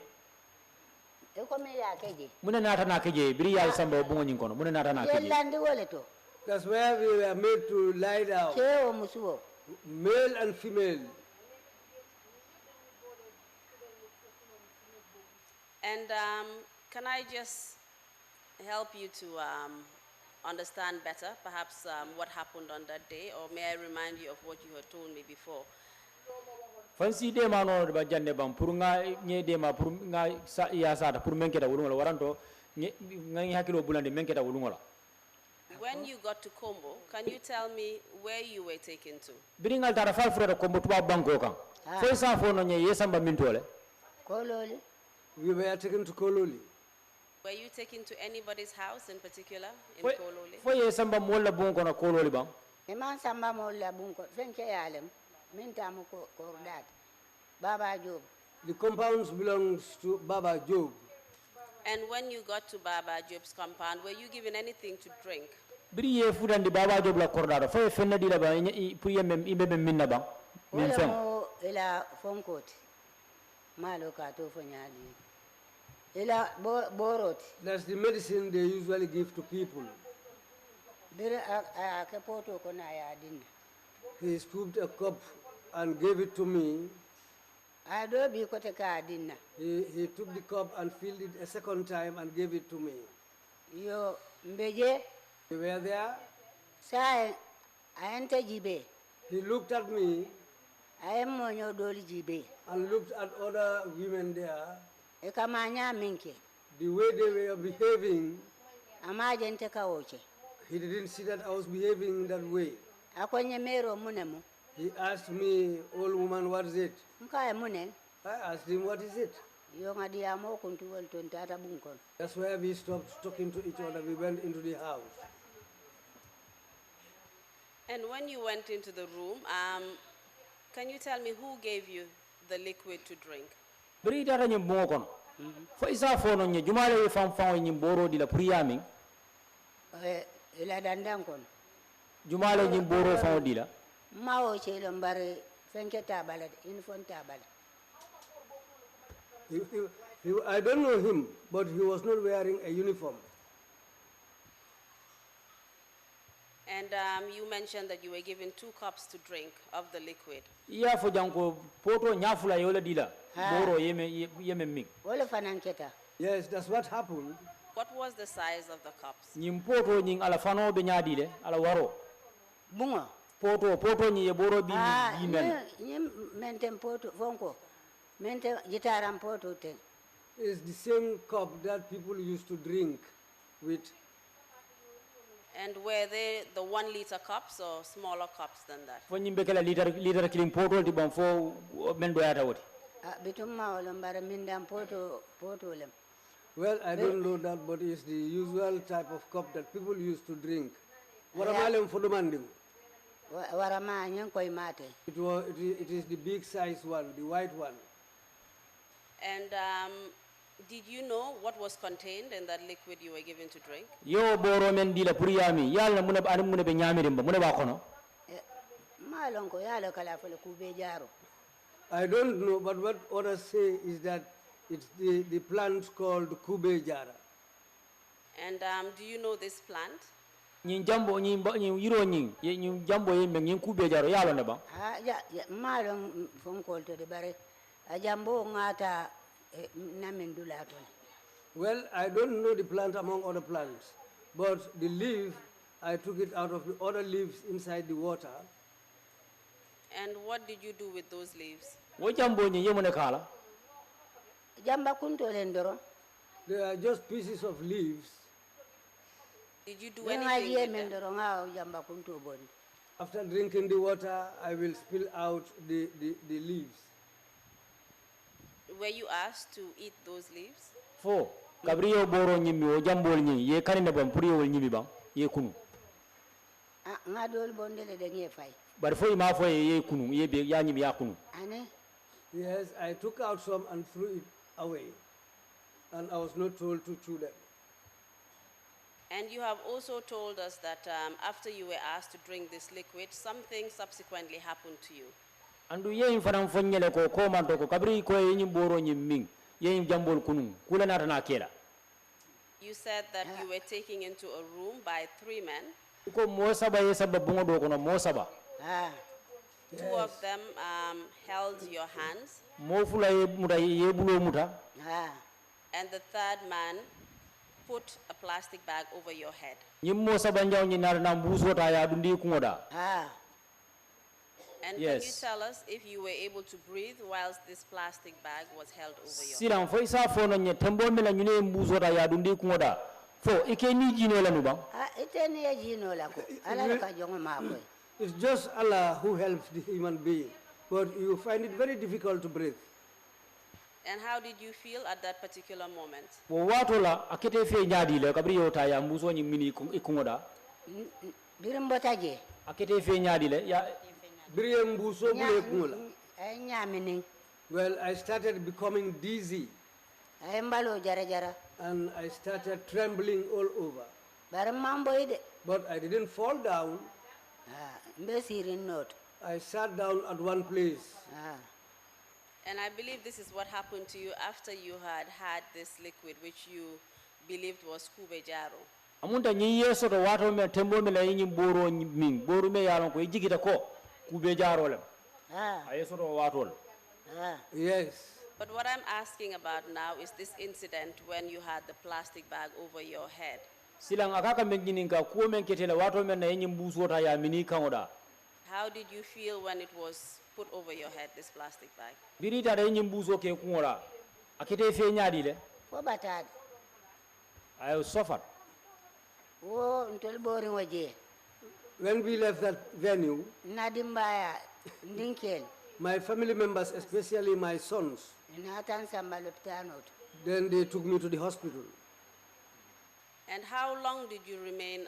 Speaker 5: Eko me ya keje.
Speaker 7: Mune nata na keje biri yal samba bungo nyinkono mune nata na keje.
Speaker 5: Yelandi wole to.
Speaker 4: That's where we were made to lie down.
Speaker 5: Keo musuo.
Speaker 4: Male and female.
Speaker 6: And can I just help you to understand better, perhaps what happened on that day, or may I remind you of what you had told me before?
Speaker 7: Fansi de ma no ba jande bam pour nga nye de ma pour nga ya sa pour menketa wulungola waranto nga hakilo bulande menketa wulungola.
Speaker 6: When you got to Kombo, can you tell me where you were taken to?
Speaker 7: Biringal tara fal freda Kombo tuba banko kan. Fo sa fo no nye yesamba mintole.
Speaker 5: Kololi.
Speaker 4: We were taken to Kololi.
Speaker 6: Were you taken to anybody's house in particular in Kololi?
Speaker 7: Fo yesamba molla bonko na Kololi bang.
Speaker 5: Eman samba molla bunko fenke yalem mintamu kordat. Baba Job.
Speaker 4: The compounds belongs to Baba Job.
Speaker 6: And when you got to Baba Job's compound, were you given anything to drink?
Speaker 7: Biri ye fudandi Baba Job la kordado fo fenna di la ba pour yemem imbe minna bang. Min fen.
Speaker 5: Mo ila fonkoti. Malo ka to fonyali. Ila borot.
Speaker 4: That's the medicine they usually give to people.
Speaker 5: Bire kepoto kona ya din.
Speaker 4: He scooped a cup and gave it to me.
Speaker 5: Ado bi kote ka dinna.
Speaker 4: He took the cup and filled it a second time and gave it to me.
Speaker 5: Yo mbeje.
Speaker 4: We were there.
Speaker 5: Sai ayente jibe.
Speaker 4: He looked at me.
Speaker 5: Ayem monyo doli jibe.
Speaker 4: And looked at other women there.
Speaker 5: Ekamanya minke.
Speaker 4: The way they were behaving.
Speaker 5: Amajente kaoche.
Speaker 4: He didn't see that I was behaving that way.
Speaker 5: Akonye mero munemu.
Speaker 4: He asked me, old woman, what is it?
Speaker 5: Mkaya mune.
Speaker 4: I asked him, what is it? That's where we stopped talking to each other. We went into the house.
Speaker 6: And when you went into the room, can you tell me who gave you the liquid to drink?
Speaker 7: Bri dara nyim bongo kono. Fo isa fo no nye jumale fam fam nyim boro di la priyami.
Speaker 5: Ila dandang kono.
Speaker 7: Jumale nyim boro fam di la.
Speaker 5: Mao chelo mbare fenke tabala infon tabala.
Speaker 4: I don't know him, but he was not wearing a uniform.
Speaker 6: And you mentioned that you were given 2 cups to drink of the liquid.
Speaker 7: Iya fo janko poto nyafula yola dila. Boro yeme ming.
Speaker 5: Wole fananketa.
Speaker 4: Yes, that's what happened.
Speaker 6: What was the size of the cups?
Speaker 7: Nyim poto nying ala fano be nyadile ala waro.
Speaker 5: Bungo.
Speaker 7: Poto nyi boro bi men.
Speaker 5: Nyim mentem poto fonko. Mente gitaram poto te.
Speaker 4: is the same cup that people used to drink with.
Speaker 6: And were they the 1 liter cups or smaller cups than that?
Speaker 7: Fo nyimbe kala liter killing potol di bam fo men do yata woti.
Speaker 5: Bitumma wala mbara mindam poto lem.
Speaker 4: Well, I don't know that, but it's the usual type of cup that people used to drink. Waramalem fodomandim.
Speaker 5: Warama nyankoy mate.
Speaker 4: It is the big size one, the white one.
Speaker 6: And did you know what was contained in that liquid you were given to drink?
Speaker 7: Yo boro men dila pour yami yalla muna anum muna be nyamire muna ba kono.
Speaker 5: Malonko yalo kala fele kube jaro.
Speaker 4: I don't know, but what others say is that it's the plant called kube jara.
Speaker 6: And do you know this plant?
Speaker 7: Nyin jambo nyin yiro nyin jambo yembe nyin kube jaro yalo ne ba.
Speaker 5: Ya malon fon kolto de bare. A jambo ngata namendulato.
Speaker 4: Well, I don't know the plant among other plants, but the leaf, I took it out of the other leaves inside the water.
Speaker 6: And what did you do with those leaves?
Speaker 7: Wo jambo nyin yemone kala.
Speaker 5: Jamba kunto lendoro.
Speaker 4: They are just pieces of leaves.
Speaker 6: Did you do anything with them?
Speaker 4: After drinking the water, I will spill out the leaves.
Speaker 6: Were you asked to eat those leaves?
Speaker 7: Fo gabriyo boro nyimi o jambol nyi ye kanine bam pour yewol nyimi bam ye kunu.
Speaker 5: Ngadol bondele de ngefay.
Speaker 7: But fo ima fo ye kunu ye be ya nyimi ya kunu.
Speaker 5: Ane?
Speaker 4: Yes, I took out some and threw it away. And I was not told to chew them.
Speaker 6: And you have also told us that after you were asked to drink this liquid, something subsequently happened to you.
Speaker 7: Andu ye infanam fonyele ko manto ko kabri ko ye nyim boro nyim ming ye jambol kunu kula nata na kela.
Speaker 6: You said that you were taken into a room by 3 men.
Speaker 7: Ko mo saba ye saba bungo do kono mo saba.
Speaker 6: Two of them held your hands.
Speaker 7: Mo fula ye muta ye bulo muta.
Speaker 6: And the third man put a plastic bag over your head.
Speaker 7: Nyim mo saba njaw nyi nar na mbuso ta ya dundi kungoda.
Speaker 6: And
Speaker 7: yes.
Speaker 6: Can you tell us if you were able to breathe whilst this plastic bag was held over your head?
Speaker 7: Silam fo isa fo no nye tembo mela nyune mbuso ta ya dundi kungoda. Fo ike ni jino la nuba.
Speaker 5: Ite ni jino la ko. Ala ka jongo ma ko.
Speaker 4: It's just Allah who helps the human being, but you find it very difficult to breathe.
Speaker 6: And how did you feel at that particular moment?
Speaker 7: Wo wato la akete fe nyaadi le kabri yo ta ya mbuso nyi mini ikungoda.
Speaker 5: Birimbo taje.
Speaker 7: Akete fe nyaadi le ya
Speaker 4: Biriyem mbuso bule kungola.
Speaker 5: Nyamini.
Speaker 4: Well, I started becoming dizzy.
Speaker 5: Mbalo jara jara.
Speaker 4: And I started trembling all over.
Speaker 5: Baramambo.
Speaker 4: But I didn't fall down. I sat down at one place.
Speaker 6: And I believe this is what happened to you after you had this liquid, which you believed was kubejaro.
Speaker 7: Amunta nyi yeso to wato me tembo me la yin boro min boru me yaron ko jigita ko kubejaro le. Ayeso to wato.
Speaker 4: Yes.
Speaker 6: But what I'm asking about now is this incident when you had the plastic bag over your head.
Speaker 7: Silang akaka mengininga ko men ketela wato men na yin mbuso ta ya mini kangoda.
Speaker 6: How did you feel when it was put over your head, this plastic bag?
Speaker 7: Birita re yin mbuso ke kungola. Akete fe nyaadi le.
Speaker 5: Fo batad.
Speaker 7: I suffered.
Speaker 5: Oh, until boring waje.
Speaker 4: When we left that venue,
Speaker 5: Nadimbaya, Ndinkel.
Speaker 4: My family members, especially my sons, then they took me to the hospital.
Speaker 6: And how long did you remain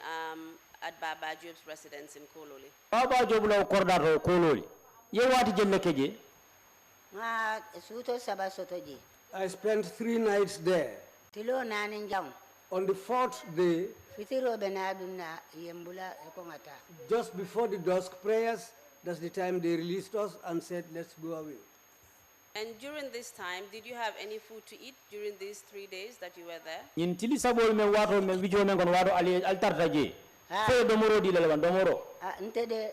Speaker 6: at Baba Job's residence in Kololi?
Speaker 7: Baba Job la kordato Kololi. Ye wati jelle keje?
Speaker 4: I spent 3 nights there. On the 4th day, just before the dusk prayers, that's the time they released us and said, let's go away.
Speaker 6: And during this time, did you have any food to eat during these 3 days that you were there?
Speaker 7: In tili sabol me wato me video me gon wato ali altarta je. Fe domoro di leleban domoro.
Speaker 5: Ntede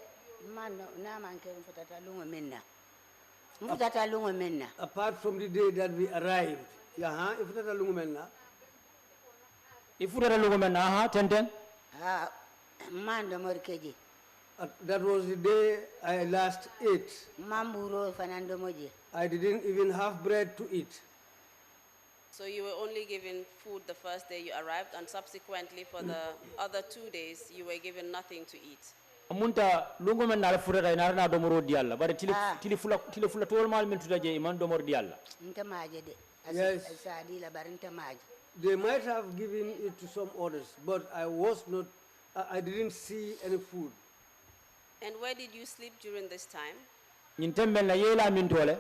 Speaker 5: man na man ke mfutata lungo menna. Mfutata lungo menna.
Speaker 4: Apart from the day that we arrived, ifutata lungo menna.
Speaker 7: Ifutata lungo menna, tenten.
Speaker 5: Man domoro keji.
Speaker 4: That was the day I last ate.
Speaker 5: Mamburo fanando moje.
Speaker 4: I didn't even have bread to eat.
Speaker 6: So you were only given food the first day you arrived, and subsequently for the other 2 days, you were given nothing to eat.
Speaker 7: Munta lungo men nala furata ina na domoro dialla bare tili fula tol mal min tutaje man domoro dialla.
Speaker 2: Yes. They might have given it to some others, but I didn't see any food.
Speaker 6: And where did you sleep during this time?
Speaker 7: Nyintembel na yela min tole.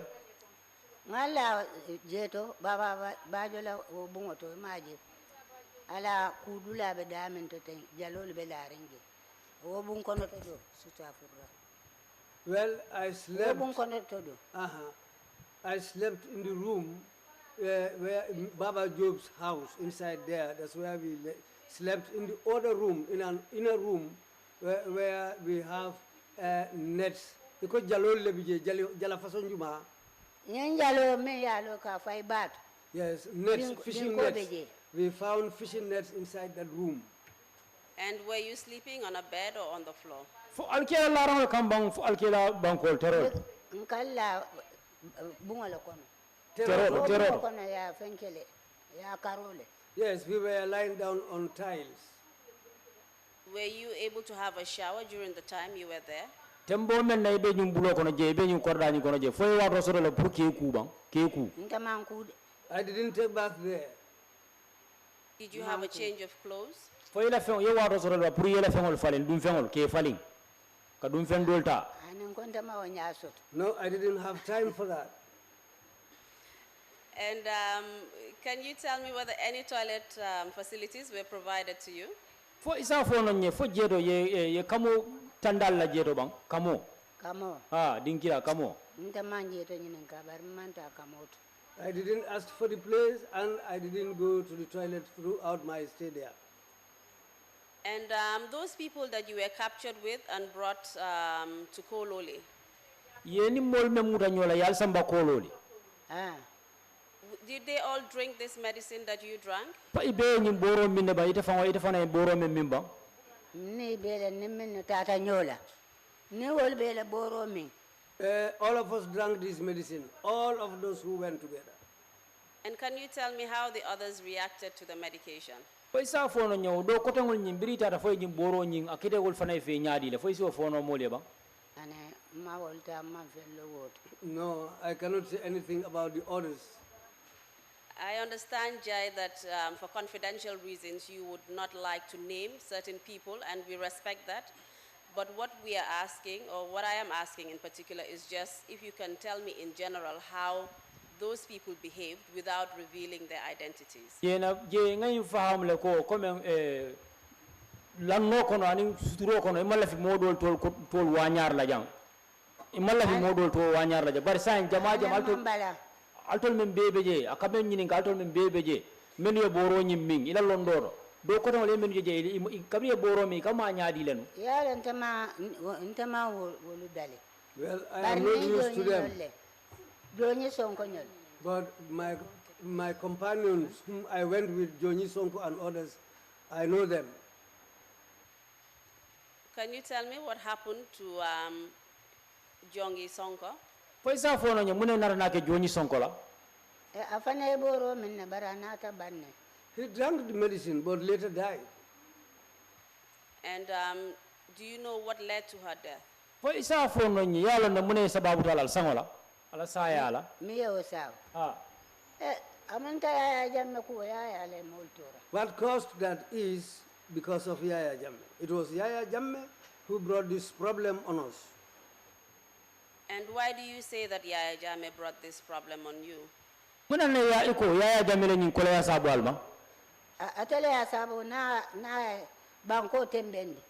Speaker 5: Ngala jeto baba bajola obungoto maji ala kudula be damen to ten jalol be laringe obun kono to do sutafurra.
Speaker 2: Well, I slept.
Speaker 5: Obun kono to do.
Speaker 2: I slept in the room where Baba Job's house inside there. That's where we slept in the other room, in an inner room where we have nets. Because jalol lebije jala fason juma.
Speaker 5: Nyanjalo me yalo ka fay bat.
Speaker 2: Yes, nets, fishing nets. We found fishing nets inside that room.
Speaker 6: And were you sleeping on a bed or on the floor?
Speaker 7: Fo alkela larang kambang fo alkela bankol terol.
Speaker 5: Nkalla bungalo kono.
Speaker 7: Terol.
Speaker 5: Kono ya fenkele ya karole.
Speaker 2: Yes, we were lying down on tiles.
Speaker 6: Were you able to have a shower during the time you were there?
Speaker 7: Tembo men na ibe nyum bulo kono je ibe nyum korda ni kono je fo wa rosoro le pour keku bang keku.
Speaker 2: I didn't take bath there.
Speaker 6: Did you have a change of clothes?
Speaker 7: Fo ila fen ye wa rosoro le pour yela fengol falen dum fengol ke falin ka dum fen dolta.
Speaker 2: No, I didn't have time for that.
Speaker 6: And can you tell me whether any toilet facilities were provided to you?
Speaker 7: Fo isa fo no nye fo jedo ye kamo tandal la jedo bang kamo dinkira kamo.
Speaker 2: I didn't ask for the place and I didn't go to the toilet throughout my stay there.
Speaker 6: And those people that you were captured with and brought to Kololi,
Speaker 7: yeni mol me muta nyola yal samba Kololi.
Speaker 6: Did they all drink this medicine that you drank?
Speaker 7: Pa ibe ni boro minne ba ite fana boro me mimba.
Speaker 5: Ni bele ni minne tata nyola. Ni wol bele boro min.
Speaker 2: All of us drank this medicine, all of those who went together.
Speaker 6: And can you tell me how the others reacted to the medication?
Speaker 7: Pa isa fono nyaw do kotangol nyim birita ta foy nyim boro nyim akite gol fana fe nyaadi le foy so fono mole ba.
Speaker 2: No, I cannot say anything about the others.
Speaker 6: I understand, Jai, that for confidential reasons you would not like to name certain people, and we respect that. But what we are asking, or what I am asking in particular, is just if you can tell me in general how those people behaved without revealing their identities.
Speaker 7: Yena je ngay faham le ko comme lanno kono ani suturo kono imalla fi modol tol wanyar la jang imalla fi modol to wanyar la jang bar sa jama altol men bebeje akamen nyini altol men bebeje men yo boro nyim min ila londoro do ko tan le men je kabri boro mi kama nyaadi lenu
Speaker 5: ya ntama wolu dale.
Speaker 2: Well, I am not used to them. But my companions whom I went with, Joni Sonko and others, I know them.
Speaker 6: Can you tell me what happened to Jongi Sonko?
Speaker 7: Paisa fono nya mune narana ke Joni Sonko la.
Speaker 5: Afane boro minna baranata banne.
Speaker 2: He drank the medicine but later died.
Speaker 6: And do you know what led to her death?
Speaker 7: Paisa fono nya yalo na mune sababu talal sangola. Ala saya ala.
Speaker 5: Miyo saw. Amanta Yaya Jamme ku Yaya le moltora.
Speaker 2: What caused that is because of Yaya Jamme. It was Yaya Jamme who brought this problem on us.
Speaker 6: And why do you say that Yaya Jamme brought this problem on you?
Speaker 7: Muna ne ya iko Yaya Jamme le nyinkole ya sabu alma.
Speaker 5: Atole ya sabu na banko tembendi.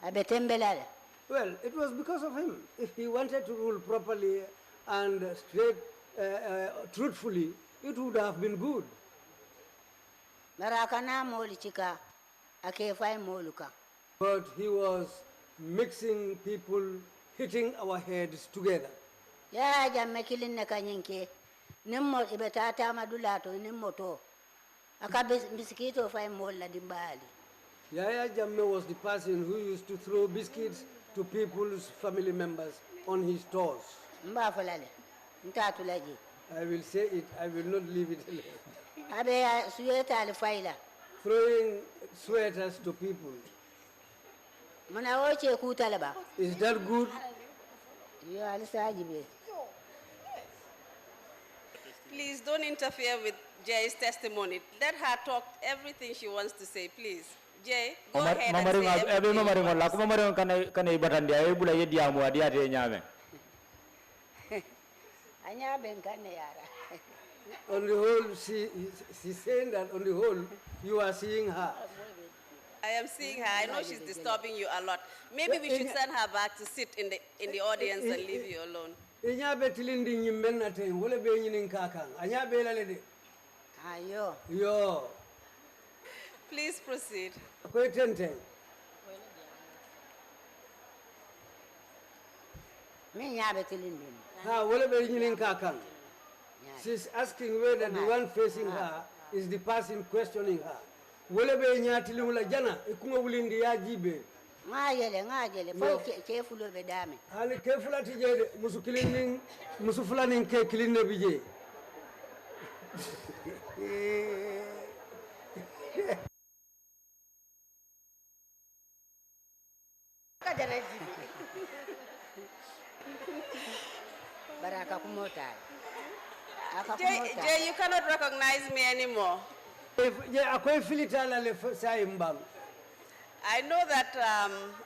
Speaker 5: Abe tembelala.
Speaker 2: Well, it was because of him. If he wanted to rule properly and straight, truthfully, it would have been good. But he was mixing people, hitting our heads together.
Speaker 5: Yaya Jamme
Speaker 2: was the person who used to throw biscuits to people's family members on his toes. I will say it, I will not leave it alone.
Speaker 5: Abe sweater al faila.
Speaker 2: Throwing sweaters to people.
Speaker 5: Mana oche kutalaba.
Speaker 2: Is that good?
Speaker 5: Yo alisajibe.
Speaker 6: Please don't interfere with Jay's testimony. Let her talk everything she wants to say, please. Jay, go ahead and say everything you want to say.
Speaker 5: Anya benkane yara.
Speaker 2: On the whole, she's saying that on the whole, you are seeing her.
Speaker 6: I am seeing her. I know she's disturbing you a lot. Maybe we should send her back to sit in the audience and leave you alone.
Speaker 5: Ayo.
Speaker 2: Yo.
Speaker 6: Please proceed.
Speaker 5: Me nyabe tilindi.
Speaker 2: She's asking whether the one facing her is the person questioning her.
Speaker 5: Ngajele, foi kefulo be dame.
Speaker 2: Hani kefula tije musu kilinin musu fulanin ke kilinne bije.
Speaker 5: Baraka kumota.
Speaker 6: Jay, you cannot recognize me anymore. I know that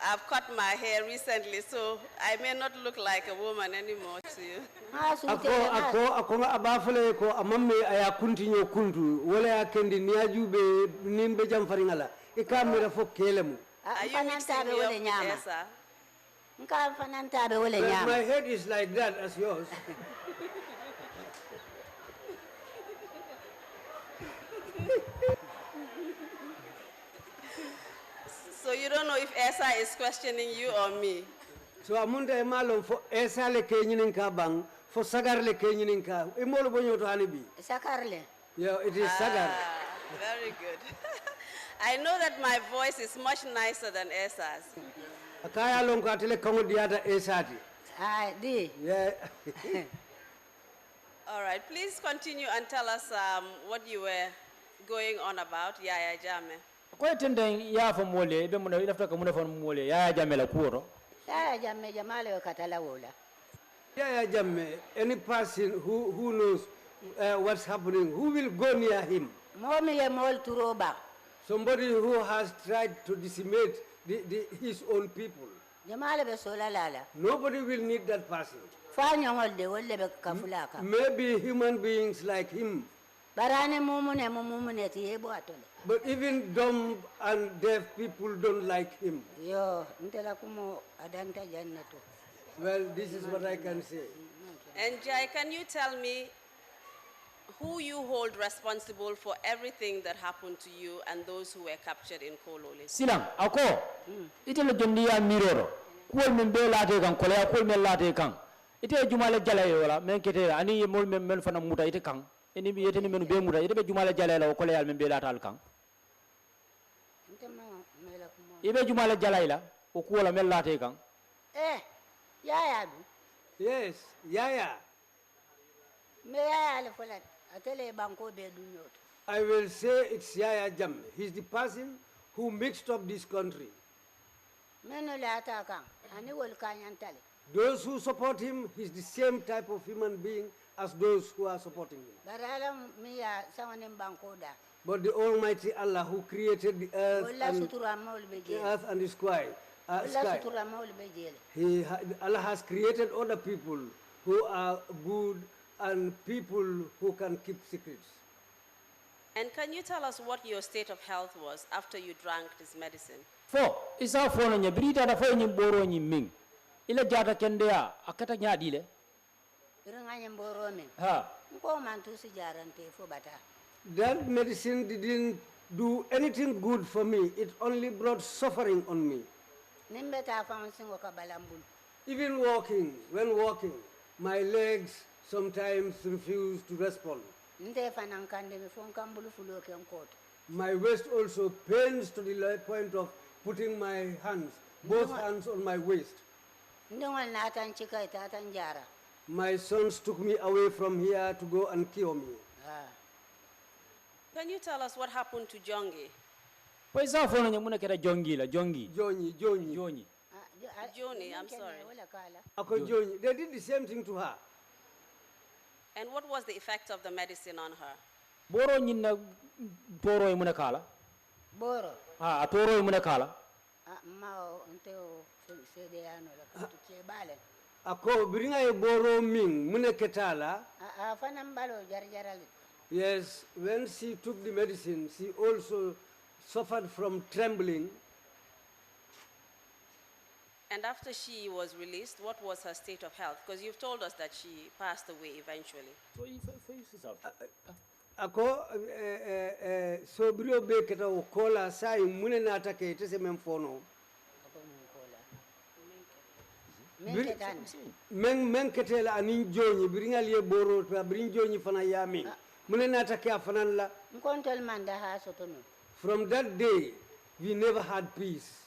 Speaker 6: I've cut my hair recently, so I may not look like a woman anymore to you. Are you mixing me up with Esa?
Speaker 2: My head is like that as yours.
Speaker 6: So you don't know if Esa is questioning you or me?
Speaker 2: So amunda emalon for Esa le kenyin kabang for sagar le kenyin ka. Imolo bonyo to anibi.
Speaker 5: Sagarle.
Speaker 2: Yeah, it is sagar.
Speaker 6: Very good. I know that my voice is much nicer than Esa's.
Speaker 2: Akaya long ka tele kongo diata Esati.
Speaker 5: Ah, di.
Speaker 2: Yeah.
Speaker 6: All right, please continue and tell us what you were going on about, Yaya Jame.
Speaker 7: Ko tenden ya fa mole be mun ilafta ka mun fa mole ya Jame la kuoro.
Speaker 5: Yaya Jame jamale o katala wola.
Speaker 2: Yaya Jame, any person who knows what's happening, who will go near him?
Speaker 5: Momi ye mol turoba.
Speaker 2: Somebody who has tried to decimate his own people.
Speaker 5: Jamale be sola lala.
Speaker 2: Nobody will need that person. Maybe human beings like him. But even dumb and deaf people don't like him. Well, this is what I can say.
Speaker 6: And Jai, can you tell me who you hold responsible for everything that happened to you and those who were captured in Kololi?
Speaker 7: Silang, ako, itelo jondiya miroro. Kuol membe late kan, kolea kuol men late kan. Ite jumale jala yola men kete ani mol men fana muta ite kan eni bi yete ni menu be muta ite be jumale jala la ko le yal men be latal kan ibe jumale jala ila o ko la men late kan
Speaker 5: yaya du
Speaker 2: yes yaya
Speaker 5: me yaya le folat atele banko be du nyot
Speaker 2: I will say it's Yaya Jammeh. He's the person who mixed up this country.
Speaker 5: Meno la ta kan ani wol kanyantale.
Speaker 2: Those who support him, he's the same type of human being as those who are supporting him. But the Almighty Allah who created the earth and the sky, Allah has created other people who are good and people who can keep secrets.
Speaker 6: And can you tell us what your state of health was after you drank this medicine?
Speaker 7: Isa fono nya brita da fo nyi boro nyi ming. Ila jata kende ya akata nyadi le
Speaker 2: that medicine didn't do anything good for me. It only brought suffering on me. Even walking, when walking, my legs sometimes refuse to respond. My waist also pains to the point of putting my hands, both hands on my waist. My sons took me away from here to go and kill me.
Speaker 6: Can you tell us what happened to Jongi?
Speaker 7: Poi sa fono nyamuna kera jongi la jongi.
Speaker 2: Joni.
Speaker 6: Joni, I'm sorry.
Speaker 2: Ako Joni. They did the same thing to her.
Speaker 6: And what was the effect of the medicine on her?
Speaker 7: Boro nyinna toro e muna kala.
Speaker 5: Boro.
Speaker 7: Ah, toro e muna kala.
Speaker 5: Mao nteo sede ano la kutukie bale.
Speaker 2: Ako biringa e boro ming mune ketala.
Speaker 5: Fana mbalo jarjarali.
Speaker 2: Yes, when she took the medicine, she also suffered from trembling.
Speaker 6: And after she was released, what was her state of health? Because you've told us that she passed away eventually.
Speaker 2: Ako sobrio be keta o kola sai mune na take tese memfono. Men ketela anin joni biringa liye boro to birin joni fana yami. Mune na take afanan la.
Speaker 5: Nkontel manda ha sotono.
Speaker 2: From that day, we never had peace.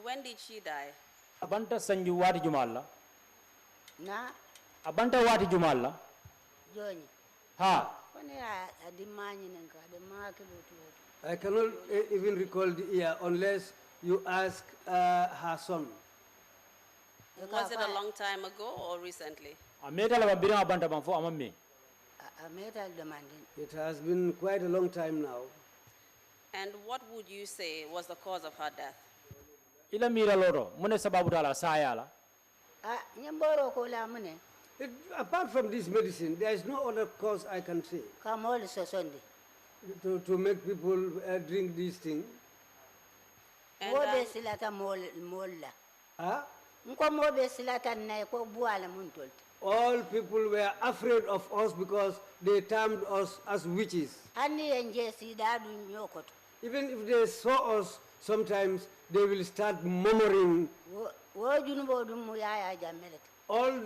Speaker 6: When did she die?
Speaker 7: Abanta sanju wati jumalla.
Speaker 5: Na?
Speaker 7: Abanta wati jumalla.
Speaker 5: Joni.
Speaker 7: Ha.
Speaker 2: I cannot even recall the year unless you ask her son.
Speaker 6: Was it a long time ago or recently?
Speaker 2: It has been quite a long time now.
Speaker 6: And what would you say was the cause of her death?
Speaker 7: Ila mira loro, mune sababu tala sayala.
Speaker 5: Nyamboro ko la mune.
Speaker 2: Apart from this medicine, there is no other cause I can say.
Speaker 5: Kamol so Sunday.
Speaker 2: To make people drink this thing.
Speaker 5: Mobe silata molla.
Speaker 2: Huh?
Speaker 5: Nko mobe silata na ko buala muntolt.
Speaker 2: All people were afraid of us because they termed us as witches. Even if they saw us, sometimes they will start murmuring. All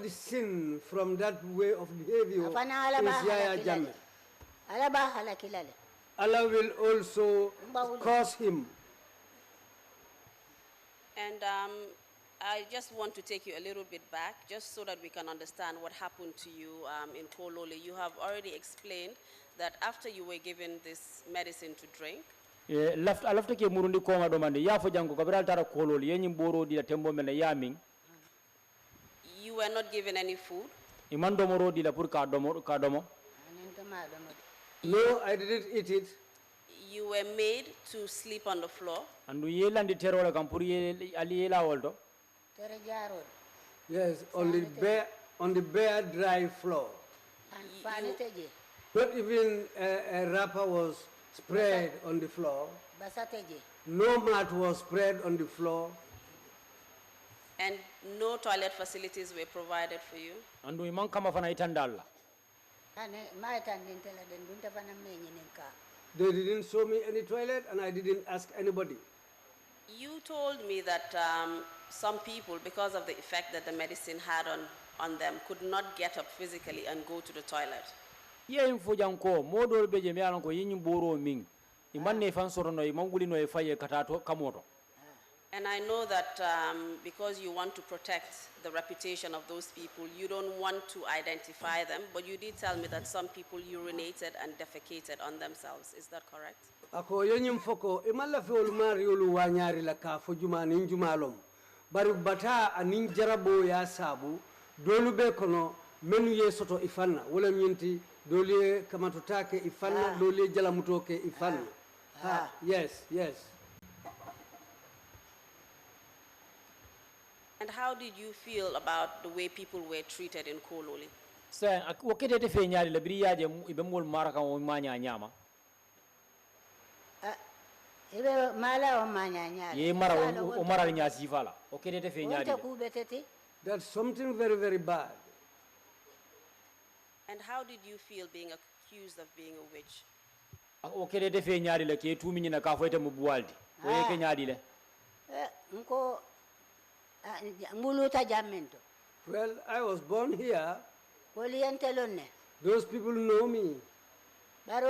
Speaker 2: the sin from that way of behavior is Yaya Jammeh. Allah will also curse him.
Speaker 6: And I just want to take you a little bit back, just so that we can understand what happened to you in Kololi. You have already explained that after you were given this medicine to drink,
Speaker 7: alafta ke murundi ko ngado mande ya fo jango ko bral tara Kololi yenyim boro di tembo mena yamin.
Speaker 6: You were not given any food?
Speaker 7: Imando moro di la pour ka domo.
Speaker 2: No, I didn't eat it.
Speaker 6: You were made to sleep on the floor?
Speaker 7: Andu yelandi terola kam pour ali yela woldo.
Speaker 2: Yes, on the bare dry floor. Not even a wrapper was spread on the floor. No mat was spread on the floor.
Speaker 6: And no toilet facilities were provided for you?
Speaker 7: Andu imang kama fana itandalla.
Speaker 2: They didn't show me any toilet and I didn't ask anybody.
Speaker 6: You told me that some people, because of the effect that the medicine had on them, could not get up physically and go to the toilet.
Speaker 7: Ye info janko modol beje me alanko yinyi boro min imanne fan sorono imanguli no e faye katato kamoto.
Speaker 6: And I know that because you want to protect the reputation of those people, you don't want to identify them, but you did tell me that some people urinated and defecated on themselves. Is that correct?
Speaker 2: Ako yenyim foko imalla fe ol mari olu wanyari la ka fo juma nin jumalom bari bata anin jarabo ya sabu dolu be kono menu ye soto ifanna wala nyinti dolu kamato take ifanna dolu jala mutoke ifanna yes.
Speaker 6: And how did you feel about the way people were treated in Kololi?
Speaker 7: Sa wakete te fe nyaali la biriyaje ibe mol maraka o manya nyama.
Speaker 5: Ibe mala o manya nyaali.
Speaker 7: Ye mara o mara nya sifala. Wakete te fe nyaali.
Speaker 2: That's something very, very bad.
Speaker 6: And how did you feel being accused of being a witch?
Speaker 7: Wakete te fe nyaali la ke tumi nyina ka foete mu buwaldi. Wo ke nyaali le.
Speaker 5: Nko
Speaker 2: well, I was born here.
Speaker 5: Those
Speaker 2: people know me. But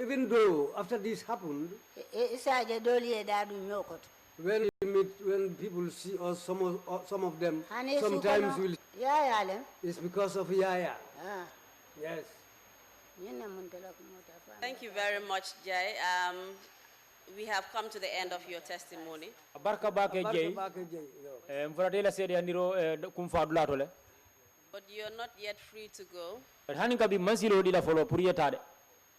Speaker 2: even though after this happened, when people see us, some of them sometimes will. It's because of Yaya. Yes.
Speaker 6: Thank you very much, Jay. We have come to the end of your testimony.
Speaker 7: Barka bake jey. Mfratela sedi andiro kumfadula tole.
Speaker 6: But you're not yet free to go.
Speaker 7: Hani kabi mansilo di la follow pour yetade.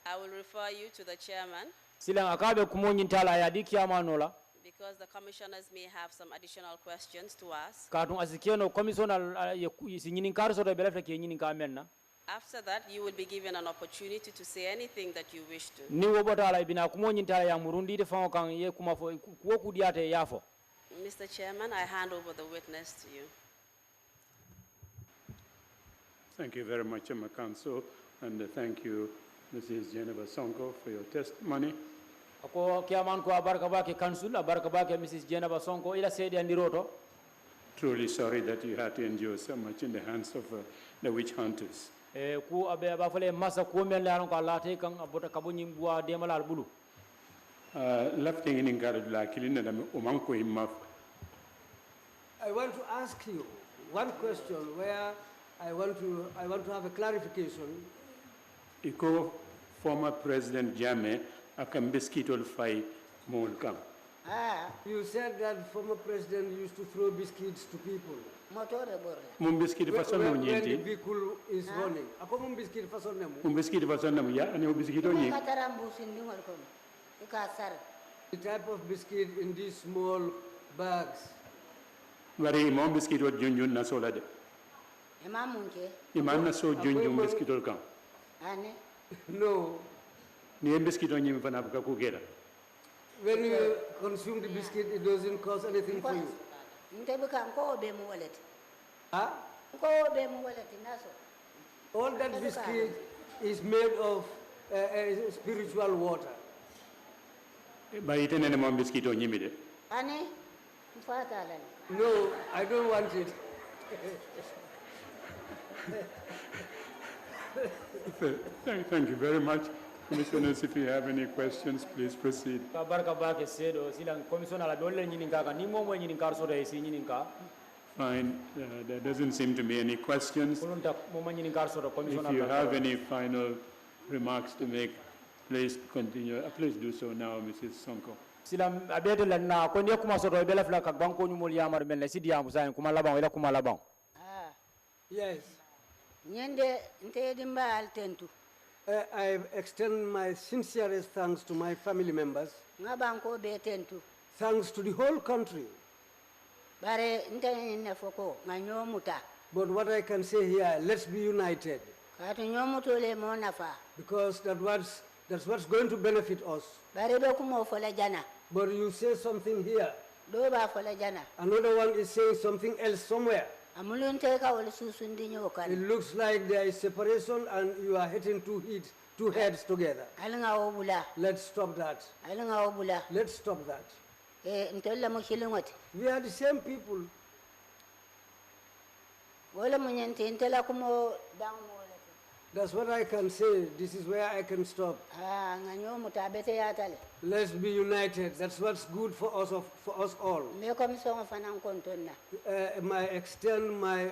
Speaker 6: I will refer you to the chairman.
Speaker 7: Silang akabe kumonyintala ya diki amanola.
Speaker 6: Because the commissioners may have some additional questions to ask.
Speaker 7: Katung asikeno commissioner sinyininkar so belafle ke nyininka menna.
Speaker 6: After that, you will be given an opportunity to say anything that you wish to.
Speaker 7: Ni wobotala bina kumonyintala ya murundi de fon kan ye kuma fo ko kudiate yafo.
Speaker 6: Mr. Chairman, I hand over the witness to you.
Speaker 1: Thank you very much, Emma Council, and thank you, Mrs. Geneva Sonko, for your testimony.
Speaker 7: Ako kiaman ko abarka bake council abarka bake Mrs. Geneva Sonko ila sedi andiroto.
Speaker 1: Truly sorry that you had to endure so much in the hands of the witch hunters.
Speaker 7: Ku abe abafale masa ku mel la ko late kan abota kabunyi bua demalal bulu.
Speaker 1: Lafting in Garadula Kilina Umanko Imaf.
Speaker 4: I want to ask you one question where I want to have a clarification.
Speaker 1: Iko former President Jame akam biskitol fai molkam.
Speaker 4: You said that former president used to throw biscuits to people.
Speaker 1: Mum biskit fason no
Speaker 4: When the
Speaker 1: nyenti.
Speaker 4: vehicle is running. Ako mum biscuit fason nemu.
Speaker 1: Mum biskit fason nam ya ane biskito nyi.
Speaker 4: The type of biscuit in these small bags.
Speaker 1: Wari mum biskito junjun na sola de. Iman na so junjun biskitol kam.
Speaker 4: No.
Speaker 1: Ni biskito nyi mfana buka kugera.
Speaker 4: When you consume the biscuit, it doesn't cost anything for you. Huh? All that biscuit is made of spiritual water.
Speaker 1: Ba itene ne mum biskito nyi mi de.
Speaker 4: No, I don't want it.
Speaker 1: Thank you very much. Commissioners, if you have any questions, please proceed.
Speaker 7: Barka bake sedo silang commissioner la dolle nyininka ka ni momo nyininka so de si nyininka.
Speaker 1: Fine. There doesn't seem to be any questions.
Speaker 7: Kulunta momo nyininka so commissioner.
Speaker 1: If you have any final remarks to make, please continue. Please do so now, Mrs. Sonko.
Speaker 7: Silam abete la na ko ne kuma so do bela fla ka banko nyumol yamar mel sidi yam sa kuma laban ila kuma laban.
Speaker 4: Yes. I extend my sincerest thanks to my family members. Thanks to the whole country. But what I can say here, let's be united. Because that's what's going to benefit us. But you say something here. Another one is saying something else somewhere. It looks like there is separation and you are hitting two heads together. Let's stop that. Let's stop that. We are the same people. That's what I can say. This is where I can stop. Let's be united. That's what's good for us all. I extend my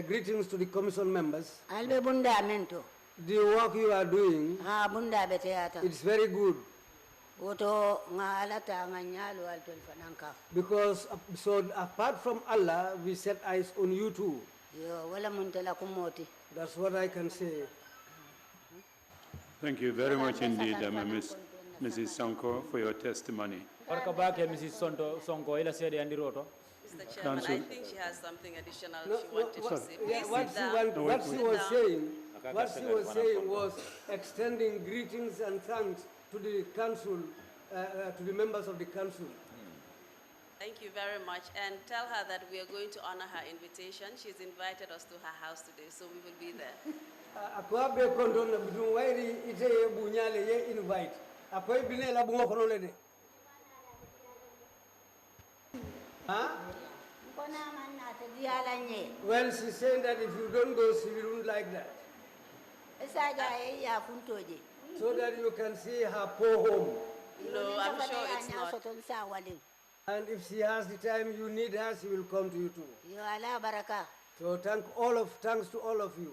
Speaker 4: greetings to the commission members. The work you are doing, it's very good. Because so apart from Allah, we set eyes on you too. That's what I can say.
Speaker 1: Thank you very much indeed, Mrs. Sonko, for your testimony.
Speaker 7: Mrs. Sonko ila sedi andiroto.
Speaker 6: Mr. Chairman, I think she has something additional she wanted to say. Please sit down.
Speaker 4: What she was saying was extending greetings and thanks to the council, to the members of the council.
Speaker 6: Thank you very much, and tell her that we are going to honor her invitation. She's invited us to her house today, so we will be there.
Speaker 4: Well, she's saying that if you don't go, she won't like that. So that you can see her poor home.
Speaker 6: No, I'm sure it's not.
Speaker 4: And if she has the time you need her, she will come to you too.
Speaker 2: So thanks to all of you.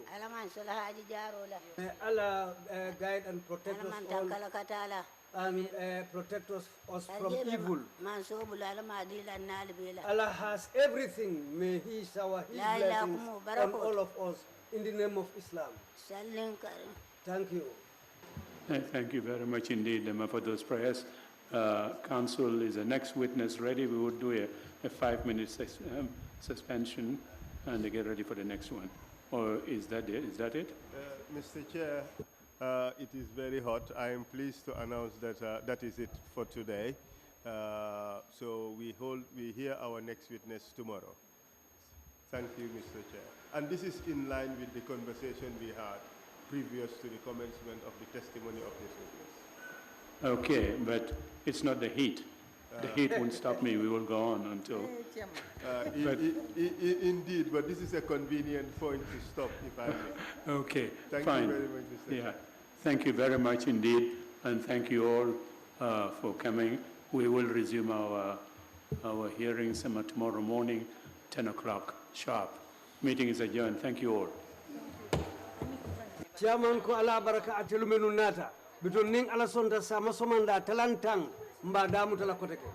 Speaker 2: May Allah guide and protect us all and protect us from evil. Allah has everything. May He shower His blessings on all of us in the name of Islam. Thank you.
Speaker 1: Thank you very much indeed, for those prayers. Council is the next witness ready. We would do a 5-minute suspension and get ready for the next one. Or is that it? Is that it?
Speaker 8: Mr. Chair, it is very hot. I am pleased to announce that that is it for today. So we hear our next witness tomorrow. Thank you, Mr. Chair. And this is in line with the conversation we had previous to the commencement of the testimony of this witness.
Speaker 1: Okay, but it's not the heat. The heat won't stop me. We will go on until...
Speaker 8: Indeed, but this is a convenient point to stop, if I may.
Speaker 1: Okay,
Speaker 8: Thank
Speaker 1: fine.
Speaker 8: you very much, Mr. Chair.
Speaker 1: Thank you very much indeed, and thank you all for coming. We will resume our hearings tomorrow morning, 10 o'clock sharp. Meeting is adjourned. Thank you all.
Speaker 2: Chairman ko ala baraka atelu menu nata biton ning ala sonda sama somanda talantang mba damu tala koteke.